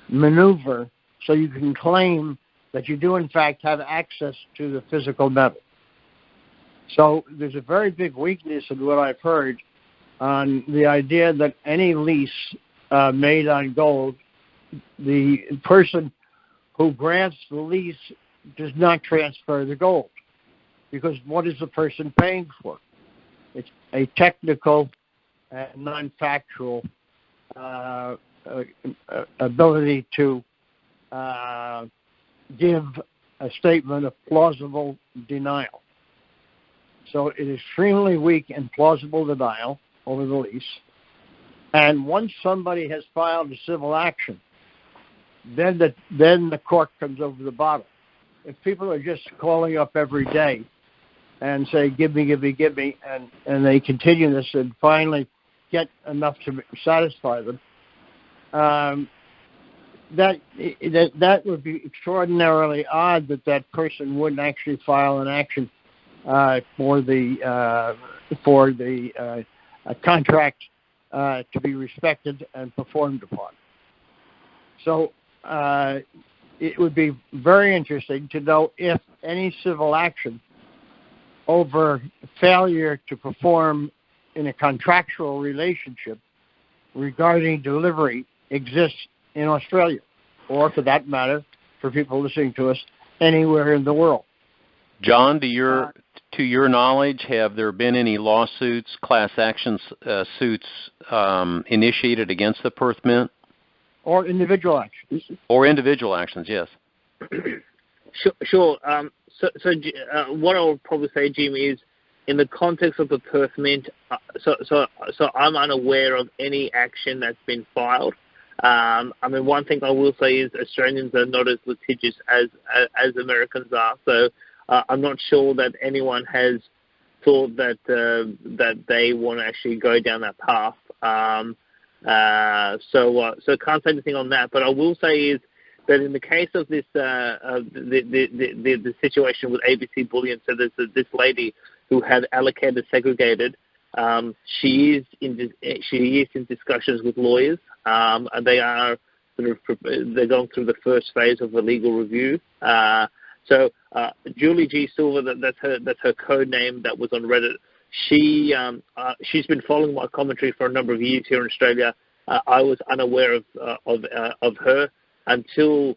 maneuver, so you can claim that you do in fact have access to the physical metal. So there's a very big weakness in what I've heard on the idea that any lease made on gold, the person who grants the lease does not transfer the gold, because what is the person paying for? It's a technical and non-factual ability to give a statement of plausible denial. So it is extremely weak and plausible denial over the lease. And once somebody has filed a civil action, then the cork comes over the bottle. If people are just calling up every day and say, give me, and they continue this and finally get enough to satisfy them, that would be extraordinarily odd that person wouldn't actually file an action for the contract to be respected and performed upon. So it would be very interesting to know if any civil action over failure to perform in a contractual relationship regarding delivery exists in Australia, or for that matter, for people listening to us, anywhere in the world. John, to your knowledge, have there been any lawsuits, class action suits initiated against the Perth Mint? Or individual actions? Or individual actions, yes. Sure. So what I would probably say, Jim, is in the context of the Perth Mint, so I'm unaware of any action that's been filed. I mean, one thing I will say is Australians are not as litigious as Americans are. So I'm not sure that anyone has thought that they want to actually go down that path. So can't say anything on that. But I will say is that in the case of this the situation with ABC Bullion, so there's this lady who had allocated segregated. She is in discussions with lawyers, and they are they're going through the first phase of a legal review. So Julie G. Silver, that's her code name that was on Reddit. She's been following my commentary for a number of years here in Australia. I was unaware of her until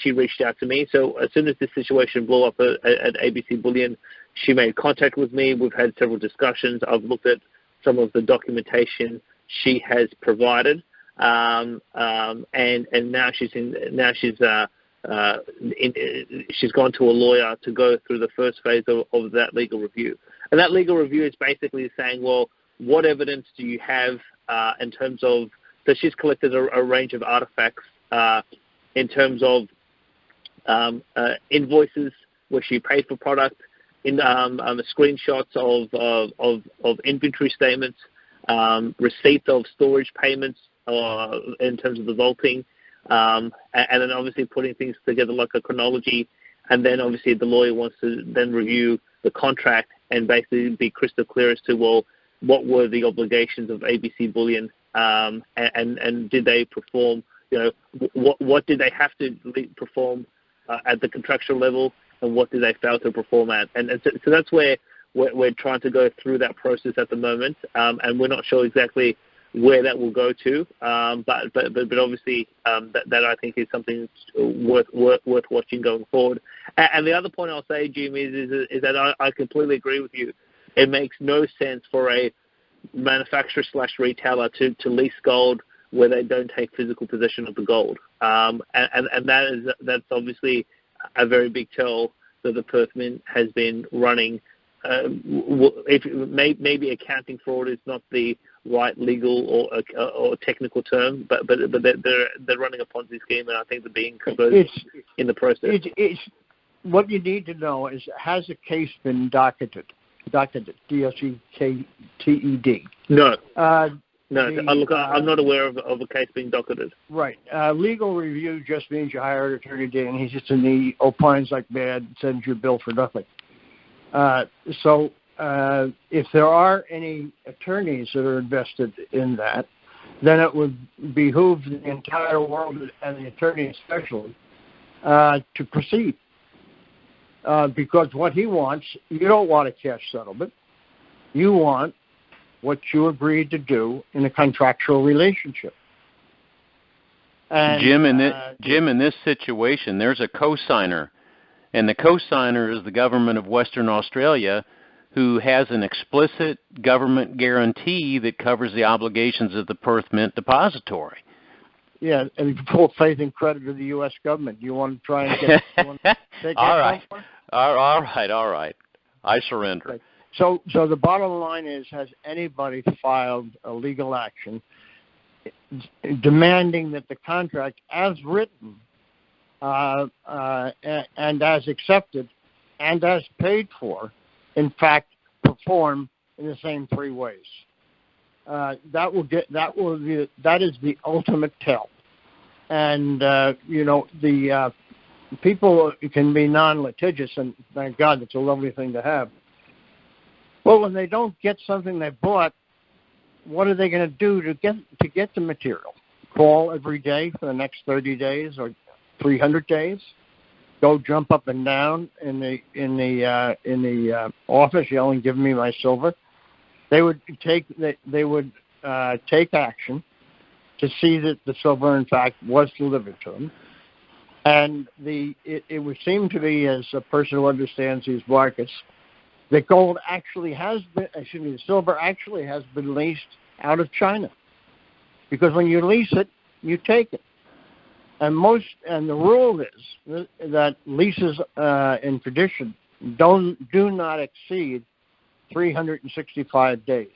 she reached out to me. So as soon as this situation blew up at ABC Bullion, She made contact with me. We've had several discussions. I've looked at some of the documentation she has provided, and now she's gone to a lawyer to go through the first phase of that legal review. And that legal review is basically saying, well, what evidence do you have in terms of, so she's collected a range of artifacts in terms of invoices where she paid for product, in screenshots of inventory statements, receipts of storage payments in terms of the vaulting, and then obviously putting things together like a chronology. And then obviously the lawyer wants to then review the contract and basically be crystal clear as to, well, what were the obligations of ABC Bullion, and did they perform, what did they have to perform at the contractual level, and what did they fail to perform at? And so that's where we're trying to go through that process at the moment, and we're not sure exactly where that will go to, but obviously that I think is something worth watching going forward. And the other point I'll say, Jim, is that I completely agree with you. It makes no sense for a manufacturer/retailer to lease gold where they don't take physical possession of the gold, and that's obviously a very big tell that the Perth Mint has been running. Maybe accounting fraud is not the right legal or technical term, but they're running a Ponzi scheme, and I think they're being exposed in the process. It's what you need to know is, has a case been docketed? Docketed, D-O-C-K-T-E-D. No. I'm not aware of a case being docketed. Right. Legal review just means you hire an attorney, and he sits in the opines like mad and sends you a bill for nothing. So if there are any attorneys that are invested in that, then it would behoove the entire world and the attorney especially to proceed. Because what he wants, you don't want a cash settlement. You want what you agreed to do in a contractual relationship. And, Jim, in this situation, there's a cosigner, and the cosigner is the government of Western Australia, who has an explicit government guarantee that covers the obligations of the Perth Mint Depository. Yeah, and full faith and credit to the U.S. government. You want to try and get take all right. All right. I surrender. Okay. So the bottom line is, has anybody filed a legal action demanding that the contract, as written and as accepted and as paid for, in fact, perform in the same three ways? That is the ultimate tell. And the people can be non-litigious, and thank God, it's a lovely thing to have. Well, when they don't get something they bought, what are they going to do to get the material? Call every day for the next 30 days or 300 days? Go jump up and down in the office yelling, "Give me my silver"? They would take action to see that the silver, in fact, was delivered to them. And it would seem to be, as a person who understands these markets, that gold actually has been, silver actually has been leased out of China. Because when you lease it, you take it. And the rule is that leases in tradition do not exceed 365 days.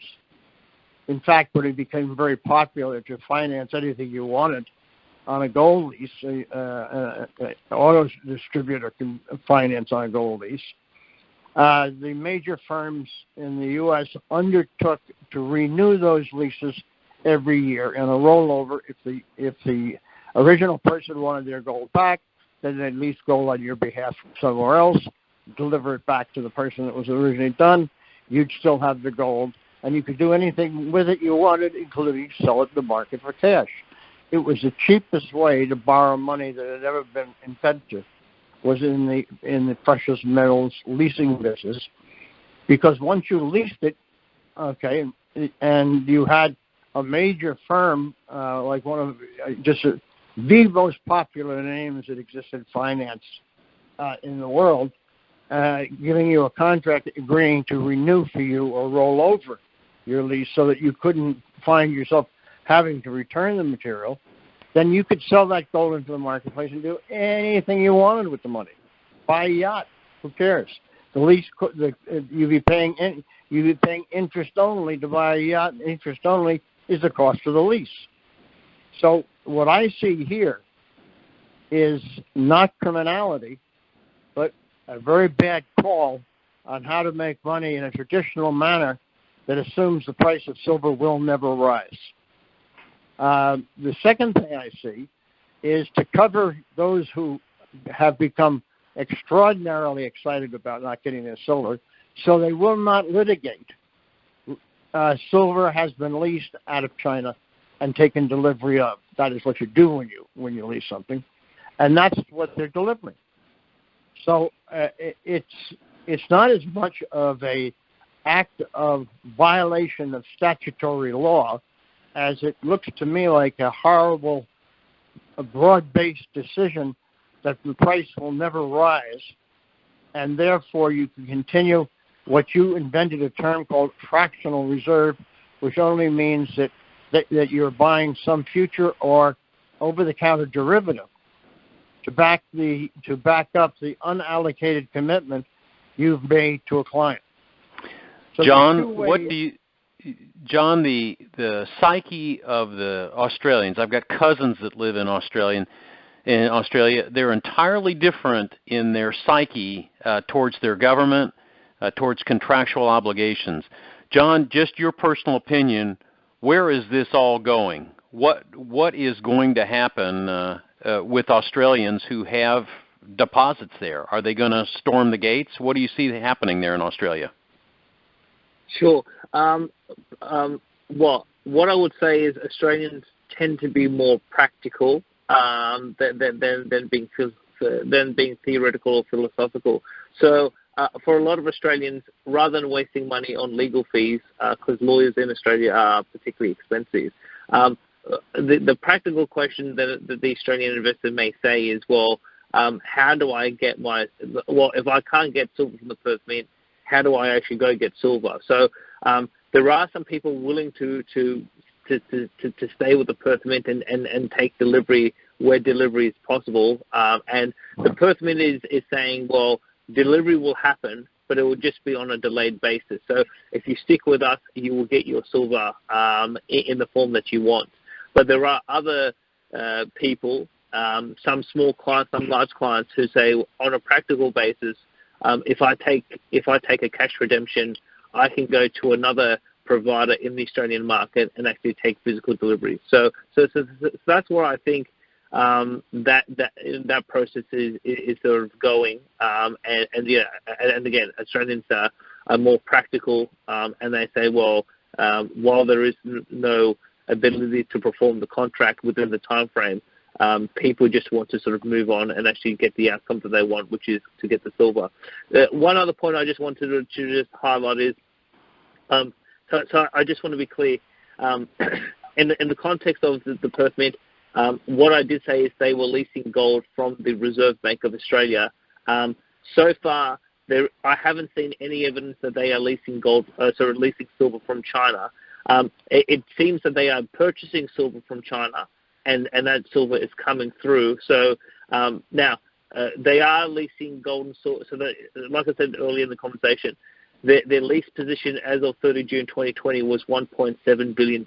In fact, when it became very popular to finance anything you wanted on a gold lease, an auto distributor can finance on a gold lease. The major firms in the U.S. undertook to renew those leases every year in a rollover. If the original person wanted their gold back, then they'd lease gold on your behalf from somewhere else, deliver it back to the person that was originally done. You'd still have the gold, and you could do anything with it you wanted, including sell it in the market for cash. It was the cheapest way to borrow money that had ever been invented, was in the precious metals leasing business, because once you leased it, okay, and you had a major firm like one of the most popular names that exist in finance in the world, giving you a contract agreeing to renew for you or roll over your lease so that you couldn't find yourself having to return the material, then you could sell that gold into the marketplace and do anything you wanted with the money. Buy a yacht, who cares? The lease, you'd be paying interest only to buy a yacht. Interest only is the cost of the lease. So what I see here is not criminality, but a very bad call on how to make money in a traditional manner that assumes the price of silver will never rise. The second thing I see is to cover those who have become extraordinarily excited about not getting their silver, so they will not litigate. Silver has been leased out of China and taken delivery of. That is what you do when you lease something, and that's what they're delivering. So it's not as much of a act of violation of statutory law as it looks to me like a horrible, broad-based decision that the price will never rise, and therefore you can continue what you invented a term called fractional reserve, which only means that you're buying some future or over-the-counter derivative to back up the unallocated commitment you've made to a client. So John, the psyche of the Australians, I've got cousins that live in Australia. They're entirely different in their psyche towards their government, towards contractual obligations. John, just your personal opinion, where is this all going? What is going to happen with Australians who have deposits there? Are they going to storm the gates? What do you see happening there in Australia? Sure. Well, what I would say is Australians tend to be more practical than being theoretical or philosophical. So for a lot of Australians, rather than wasting money on legal fees, because lawyers in Australia are particularly expensive, the practical question that the Australian investor may say is, well, how do I get if I can't get silver from the Perth Mint, how do I actually go get silver? So there are some people willing to stay with the Perth Mint and take delivery where delivery is possible. And the Perth Mint is saying, well, delivery will happen, but it will just be on a delayed basis. So if you stick with us, you will get your silver in the form that you want. But there are other people, some small clients, some large clients, who say on a practical basis, if I take a cash redemption, I can go to another provider in the Australian market and actually take physical delivery. So that's where I think that process is sort of going. And again, Australians are more practical, and they say, well, while there is no ability to perform the contract within the time frame, people just want to sort of move on and actually get the outcome that they want, which is to get the silver. One other point I just wanted to just highlight is, so I just want to be clear, in the context of the Perth Mint, what I did say is they were leasing gold from the Reserve Bank of Australia. So far, I haven't seen any evidence that they are leasing leasing silver from China. It seems that they are purchasing silver from China, and that silver is coming through. So now they are leasing gold and silver. So like I said earlier in the conversation, their lease position as of 30 June 2020 was $1.7 billion.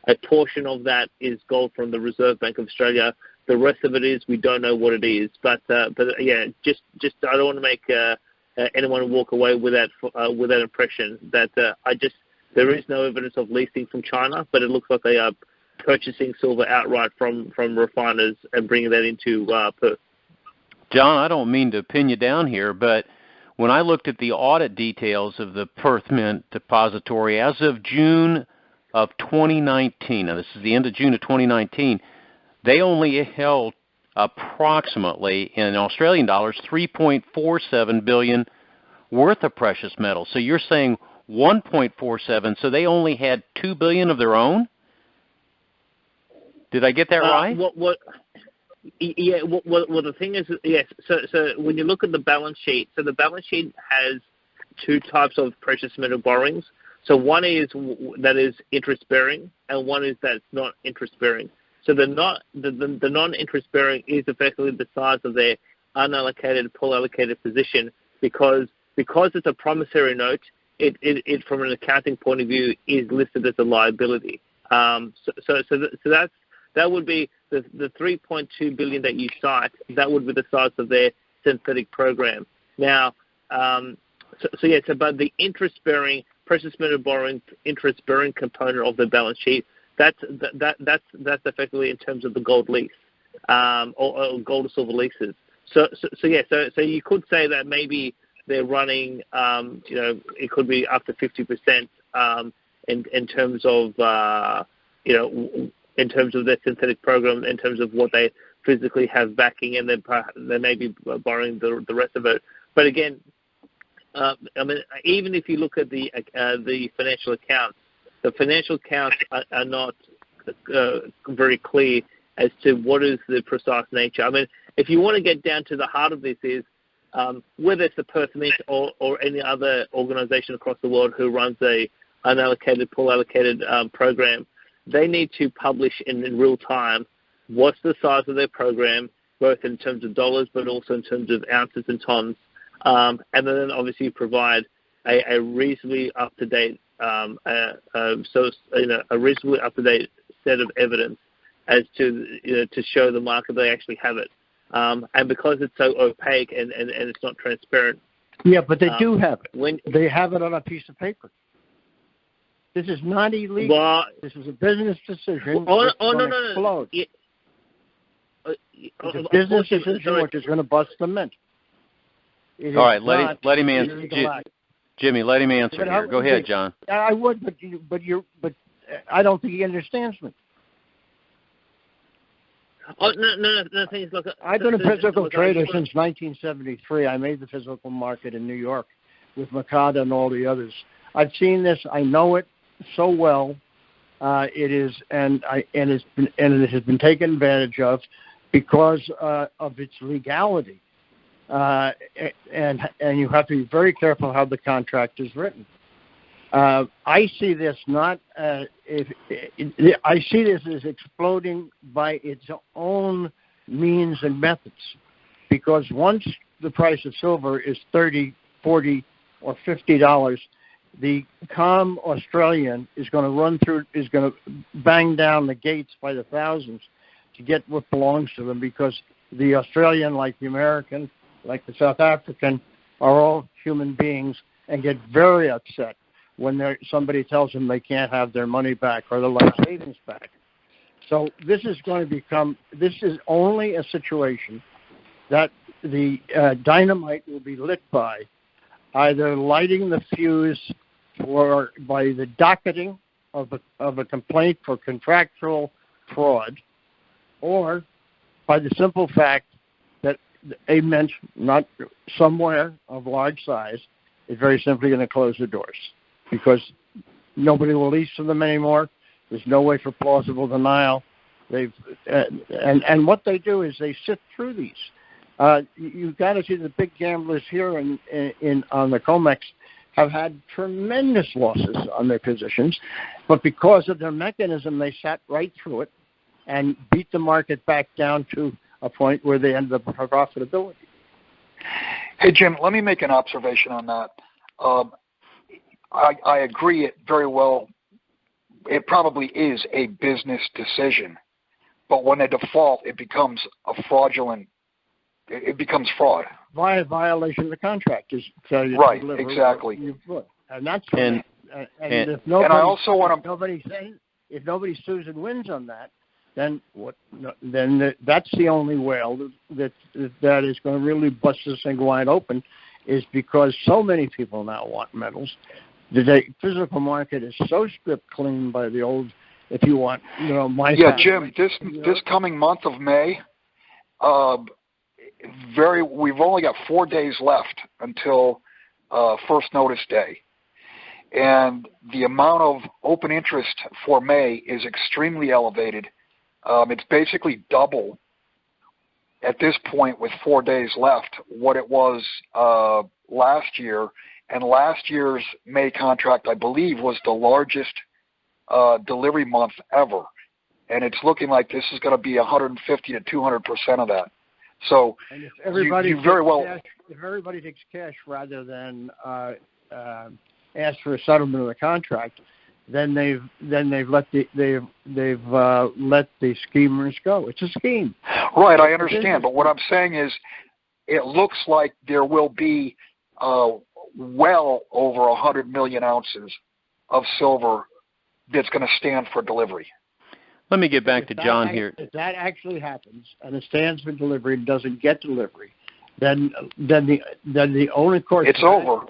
A portion of that is gold from the Reserve Bank of Australia. The rest of it is, we don't know what it is. But yeah, just I don't want to make anyone walk away with that impression that there is no evidence of leasing from China, but it looks like they are purchasing silver outright from refiners and bringing that into Perth. John, I don't mean to pin you down here, but when I looked at the audit details of the Perth Mint Depository as of June of 2019, now this is the end of June of 2019, they only held approximately, in Australian dollars, $3.47 billion worth of precious metal. So you're saying 1.47, so they only had $2 billion of their own? Did I get that right? Yeah, well, the thing is, yes. So when you look at the balance sheet, so the balance sheet has two types of precious metal borrowings. So one is that is interest bearing, and one is that's not interest bearing. So the non-interest bearing is effectively the size of their unallocated, pool allocated position, because it's a promissory note. It from an accounting point of view is listed as a liability. That would be the 3.2 billion that you cite. That would be the size of their synthetic program. Now, but the interest-bearing precious metal borrowing interest-bearing component of the balance sheet, that's effectively in terms of the gold lease or gold or silver leases. So you could say that maybe they're running, it could be up to 50% in terms of in terms of their synthetic program, in terms of what they physically have backing, and then they may be borrowing the rest of it. But again, even if you look at the financial accounts, the financial accounts are not very clear as to what is the precise nature. I mean, if you want to get down to the heart of this is whether it's the Perth Mint or any other organization across the world who runs a unallocated, pool allocated program, they need to publish in real time what's the size of their program, both in terms of dollars but also in terms of ounces and tons, and then obviously provide a reasonably up to date a reasonably up to date set of evidence as to to show the market they actually have it. And because it's so opaque and it's not transparent. Yeah, but they do have it. They have it on a piece of paper. This is not illegal. Well, this is a business decision. No. Yeah. It's a business decision which is going to bust the mint. All right, let him answer. Jimmy, let him answer here. Go ahead, John. I would, but I don't think he understands me. Oh, no. Things like I've been a physical trader since 1973. I made the physical market in New York with Mercado and all the others. I've seen this. I know it so well. It is, and it has been taken advantage of because of its legality. And you have to be very careful how the contract is written. I see this I see this as exploding by its own means and methods, because once the price of silver is $30, $40, or $50, the calm Australian is going to bang down the gates by the thousands to get what belongs to them, because the Australian, like the American, like the South African, are all human beings and get very upset when somebody tells them they can't have their money back or their life savings back. So this is only a situation that the dynamite will be lit by either lighting the fuse by the docketing of a complaint for contractual fraud, or by the simple fact that a mint, not somewhere of large size, is very simply going to close the doors, because nobody will lease to them anymore. There's no way for plausible denial. And what they do is they sift through these. You've got to see the big gamblers here on the COMEX have had tremendous losses on their positions, but because of their mechanism, they sat right through it and beat the market back down to a point where they ended up with profitability. Hey, Jim, let me make an observation on that. I agree it very well. It probably is a business decision, but when they default, it becomes a fraudulent. It becomes fraud. Via violation of the contract is right. Exactly. And that's and if nobody sues and wins on that, then what? Then that's the only whale that is going to really bust this thing wide open, is because so many people now want metals. The physical market is so stripped clean by the old, if you want, Jim, this coming month of May, we've only got 4 days left until first notice day, and the amount of open interest for May is extremely elevated. It's basically double at this point with 4 days left what it was last year. And last year's May contract, I believe, was the largest delivery month ever. And it's looking like this is going to be 150 to 200% of that. So and if everybody you very well. If everybody takes cash rather than ask for a settlement of the contract, then they've let the schemers go. It's a scheme. Right, I understand. But what I'm saying is, it looks like there will be well over 100 million ounces of silver that's going to stand for delivery. Let me get back to John here. If that actually happens and it stands for delivery and doesn't get delivery, then the only course it's over.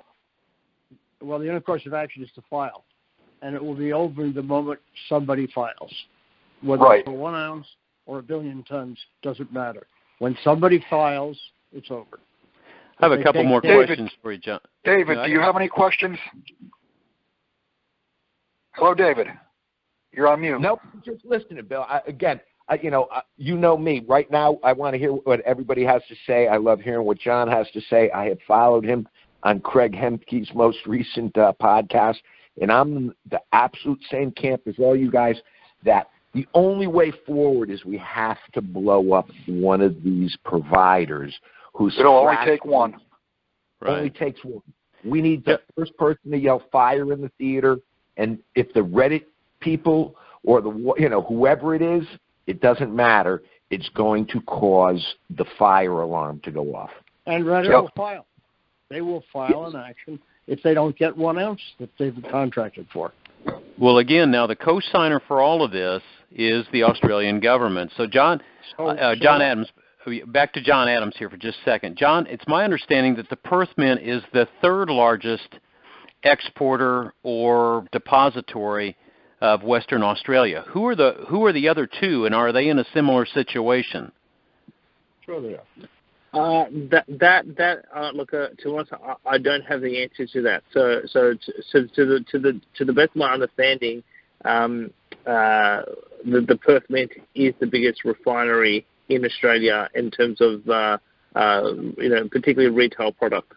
Well, the only course of action is to file, and it will be over the moment somebody files, whether right. it's for 1 ounce or 1 billion tons, doesn't matter. When somebody files, it's over. I have a couple more questions for you, John. David, do you have any questions? Hello, David. You're on mute. Nope, just listening, Bill. You know me. Right now, I want to hear what everybody has to say. I love hearing what John has to say. I have followed him on Craig Hemke's most recent podcast, and I'm in the absolute same camp as all you guys, that the only way forward is we have to blow up one of these providers who's... It'll only take one. Right. Only takes one. We need the first person to yell fire in the theater, and if the Reddit people or whoever it is, it doesn't matter. It's going to cause the fire alarm to go off. And Reddit will file. They will file an action if they don't get 1 ounce that they've contracted for. Well, again, now the co-signer for all of this is the Australian government. So, John Adams, back to John Adams here for just a second. John, it's my understanding that the Perth Mint is the 3rd largest exporter or depository of Western Australia. Who are the other two, and are they in a similar situation? Sure they are. Look, to be honest, I don't have the answer to that. So to the best of my understanding, the Perth Mint is the biggest refinery in Australia in terms of particularly retail product.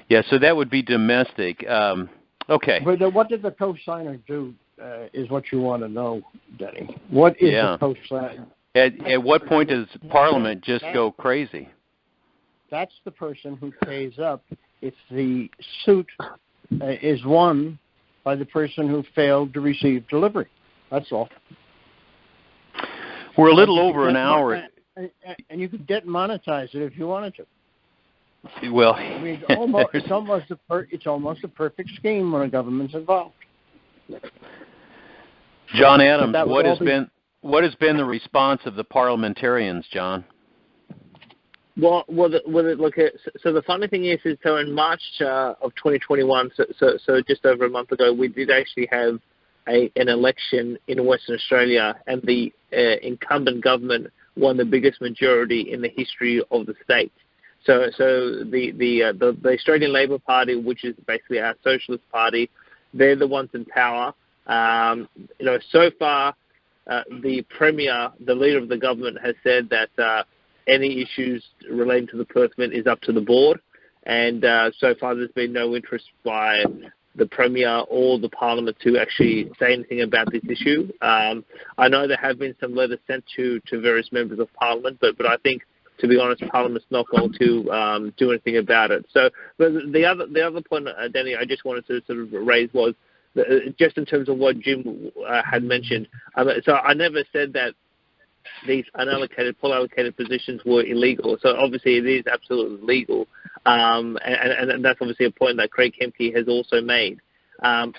Yeah, so that would be domestic. Okay. But what did the co-signer do? Is what you want to know, Denny. What is the co-signer? At what point does Parliament just go crazy? That's the person who pays up if the suit is won by the person who failed to receive delivery. That's all. We're a little over an hour. And you could debt monetize it if you wanted to. Well, I mean, it's almost a perfect scheme when a government's involved. John Adams, what has been the response of the parliamentarians, John? Well, so the funny thing is so in March of 2021, so just over a month ago, we did actually have an election in Western Australia, and the incumbent government won the biggest majority in the history of the state. So the Australian Labor Party, which is basically our socialist party, they're the ones in power. So far, the Premier, the leader of the government, has said that any issues relating to the Perth Mint is up to the board. And so far, there's been no interest by the Premier or the Parliament to actually say anything about this issue. I know there have been some letters sent to various members of Parliament, but I think, to be honest, Parliament's not going to do anything about it. So, but the other point, Danny, I just wanted to sort of raise was just in terms of what Jim had mentioned. So I never said that these full allocated positions were illegal. So obviously it is absolutely legal, and that's obviously a point that Craig Hemke has also made. And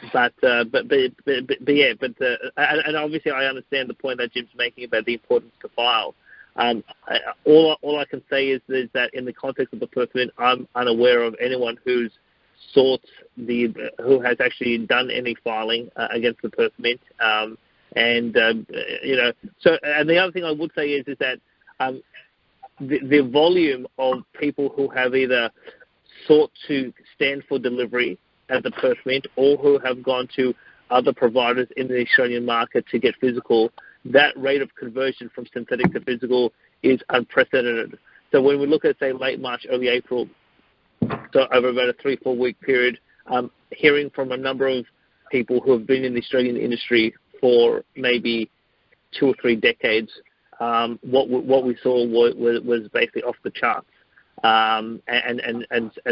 obviously I understand the point that Jim's making about the importance to file. All I can say is that in the context of the Perth Mint, I'm unaware of anyone who has actually done any filing against the Perth Mint. And the other thing I would say is that the volume of people who have either sought to stand for delivery at the Perth Mint or who have gone to other providers in the Australian market to get physical, that rate of conversion from synthetic to physical is unprecedented. So when we look at, say, late March, early April, so over about a 3-4 week period, hearing from a number of people who have been in the Australian industry for maybe 2 or 3 decades, what we saw was basically off the charts. And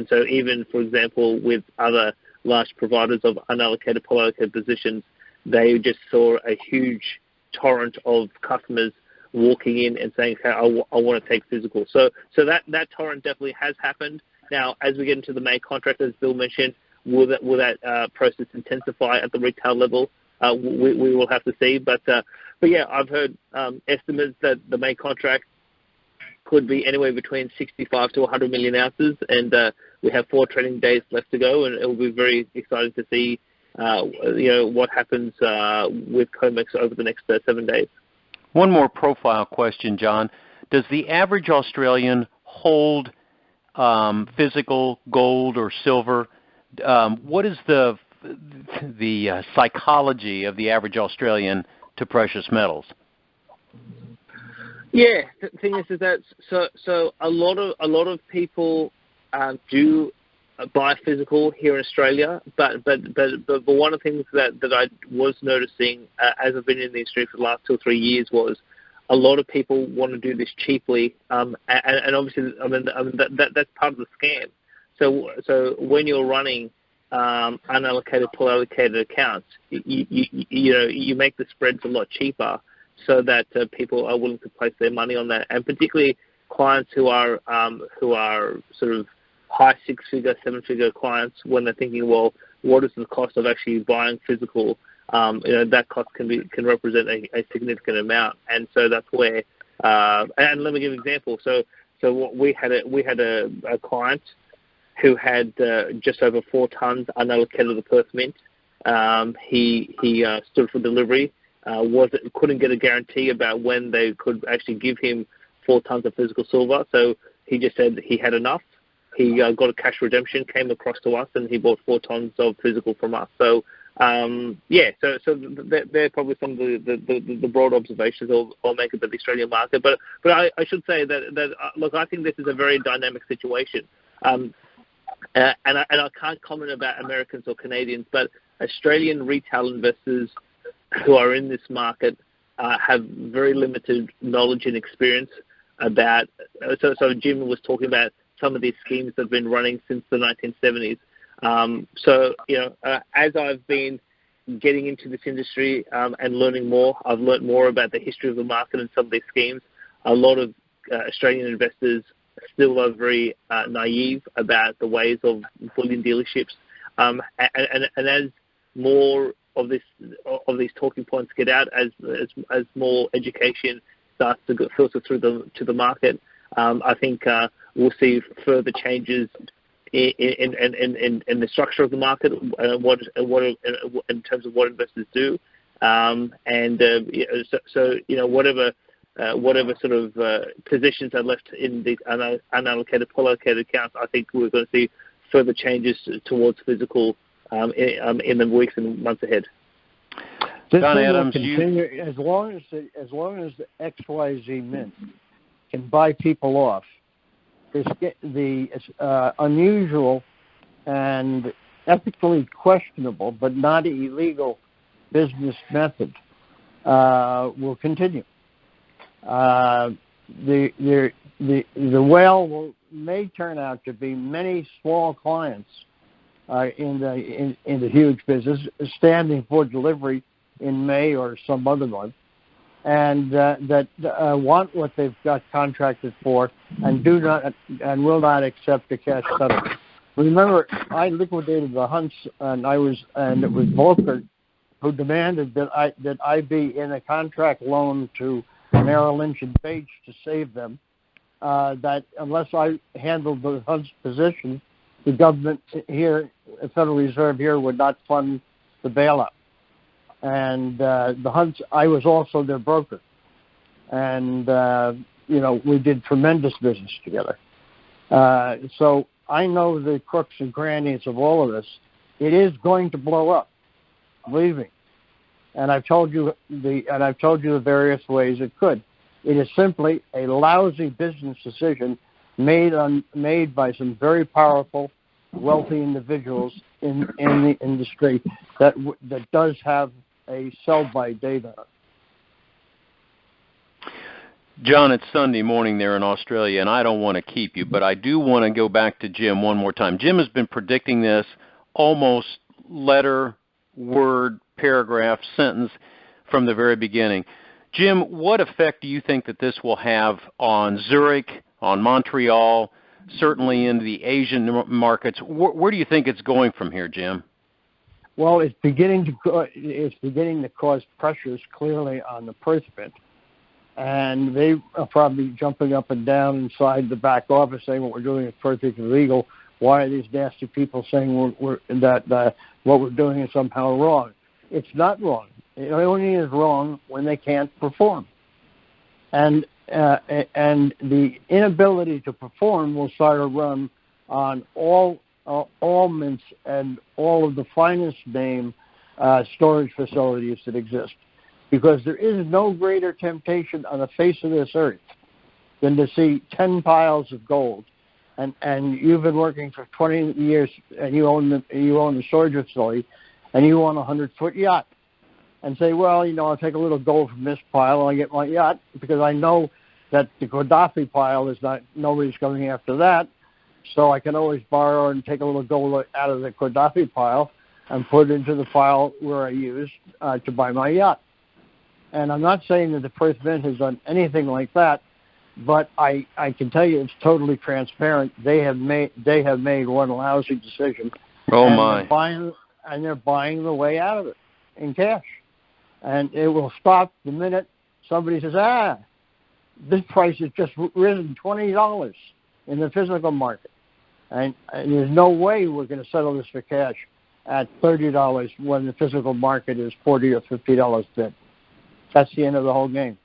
so even, for example, with other large providers of unallocated, pool allocated positions, they just saw a huge torrent of customers walking in and saying, hey, I want to take physical. So that torrent definitely has happened. Now, as we get into the May contract, as Bill mentioned, will that process intensify at the retail level? We will have to see. But yeah, I've heard estimates that the May contract could be anywhere between 65 to 100 million ounces, and we have 4 trading days left to go, and it will be very exciting to see what happens with COMEX over the next 7 days. One more profile question, John. Does the average Australian hold physical gold or silver? What is the psychology of the average Australian to precious metals? Yeah, the thing is that so a lot of people do buy physical here in Australia, but one of the things that I was noticing as I've been in the industry for the last 2 or 3 years was a lot of people want to do this cheaply, and obviously that's part of the scam. So when you're running unallocated, pool allocated accounts, you make the spreads a lot cheaper, so that people are willing to place their money on that, and particularly clients who are sort of high 6-figure, 7-figure clients, when they're thinking, well, what is the cost of actually buying physical? That cost can represent a significant amount, and so that's where. And let me give an example. So what we had a client who had just over 4 tons unallocated to the Perth Mint. He stood for delivery. Couldn't get a guarantee about when they could actually give him 4 tons of physical silver. So he just said he had enough. He got a cash redemption, came across to us, and he bought 4 tons of physical from us. So so they're probably some of the broad observations I'll make about the Australian market. But I should say that look, I think this is a very dynamic situation. And I can't comment about Americans or Canadians, but Australian retail investors who are in this market have very limited knowledge and experience about. So Jim was talking about some of these schemes that have been running since the 1970s. As I've been getting into this industry and learning more, I've learned more about the history of the market and some of these schemes. A lot of Australian investors still are very naive about the ways of bullion dealerships, and as more of these talking points get out, as more education starts to filter through to the market, I think we'll see further changes in the structure of the market, what in terms of what investors do, whatever sort of positions are left in the unallocated, pool allocated accounts, I think we're going to see further changes towards physical in the weeks and months ahead. This John will Adams, continue as long as the XYZ Mint can buy people off. The unusual and ethically questionable, but not illegal, business method will continue. The whale may turn out to be many small clients in the huge business standing for delivery in May or some other month, and that want what they've got contracted for and will not accept the cash settlement. Remember, I liquidated the Hunts, and it was Volcker who demanded that I be in a contract loan to Merrill Lynch and Page to save them. That unless I handled the Hunts position, the government here, the Federal Reserve here, would not fund the bailout. And the Hunts, I was also their broker, and we did tremendous business together. So I know the crooks and crannies of all of this. It is going to blow up, believe me. And I've told you the various ways it could. It is simply a lousy business decision made by some very powerful, wealthy individuals in the industry that does have a sell-by date on it. John, it's Sunday morning there in Australia, and I don't want to keep you, but I do want to go back to Jim one more time. Jim has been predicting this almost letter, word, paragraph, sentence from the very beginning. Jim, what effect do you think that this will have on Zurich, on Montreal, certainly into the Asian markets? Where do you think it's going from here, Jim? Well, it's beginning to cause pressures clearly on the Perth Mint. And they are probably jumping up and down inside the back office saying what we're doing is perfectly legal. Why are these nasty people saying that what we're doing is somehow wrong? It's not wrong. It only is wrong when they can't perform. And the inability to perform will start a run on all mints and all of the finest name storage facilities that exist. Because there is no greater temptation on the face of this earth than to see 10 piles of gold, and you've been working for 20 years, and you own the storage facility, and you own a 100-foot yacht, and say, well, I'll take a little gold from this pile and I get my yacht, because I know that the Gaddafi pile is nobody's coming after that, so I can always borrow and take a little gold out of the Gaddafi pile and put it into the pile where I used to buy my yacht. And I'm not saying that the Perth Mint has done anything like that, but I can tell you it's totally transparent. They have made one lousy decision. Oh my! They're buying the way out of it in cash, and it will stop the minute somebody says, this price has just risen $20 in the physical market, and there's no way we're going to settle this for cash at $30 when the physical market is $40 or $50 bid. That's the end of the whole game.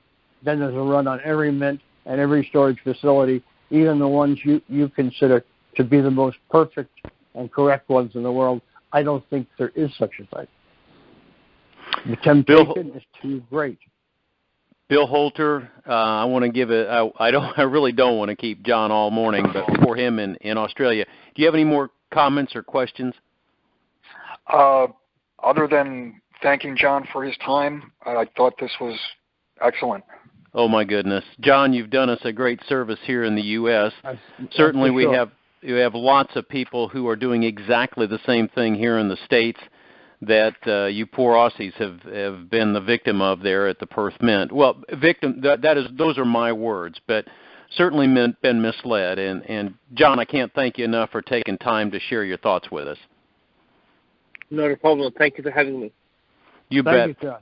Then there's a run on every mint and every storage facility, even the ones you consider to be the most perfect and correct ones in the world. I don't think there is such a thing. The temptation is too great. Bill Holter, I want to give it. I really don't want to keep John all morning, but for him in Australia, do you have any more comments or questions? Other than thanking John for his time, I thought this was excellent. Oh my goodness, John, you've done us a great service here in the U.S. Certainly, we have lots of people who are doing exactly the same thing here in the States that you poor Aussies have been the victim of there at the Perth Mint. Well, victim, those are my words, but certainly been misled. And John, I can't thank you enough for taking time to share your thoughts with us. Not a problem. Thank you for having me. You bet. Thank you, John.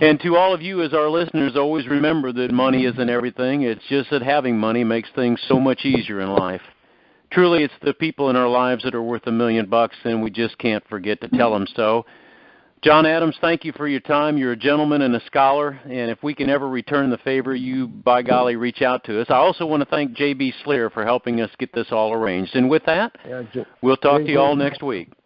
And to all of you as our listeners, always remember that money isn't everything. It's just that having money makes things so much easier in life. Truly, it's the people in our lives that are worth $1 million, and we just can't forget to tell them so. John Adams, thank you for your time. You're a gentleman and a scholar, and if we can ever return the favor, you, by golly, reach out to us. I also want to thank J.B. Sleer for helping us get this all arranged. And with that, we'll talk to you all next week.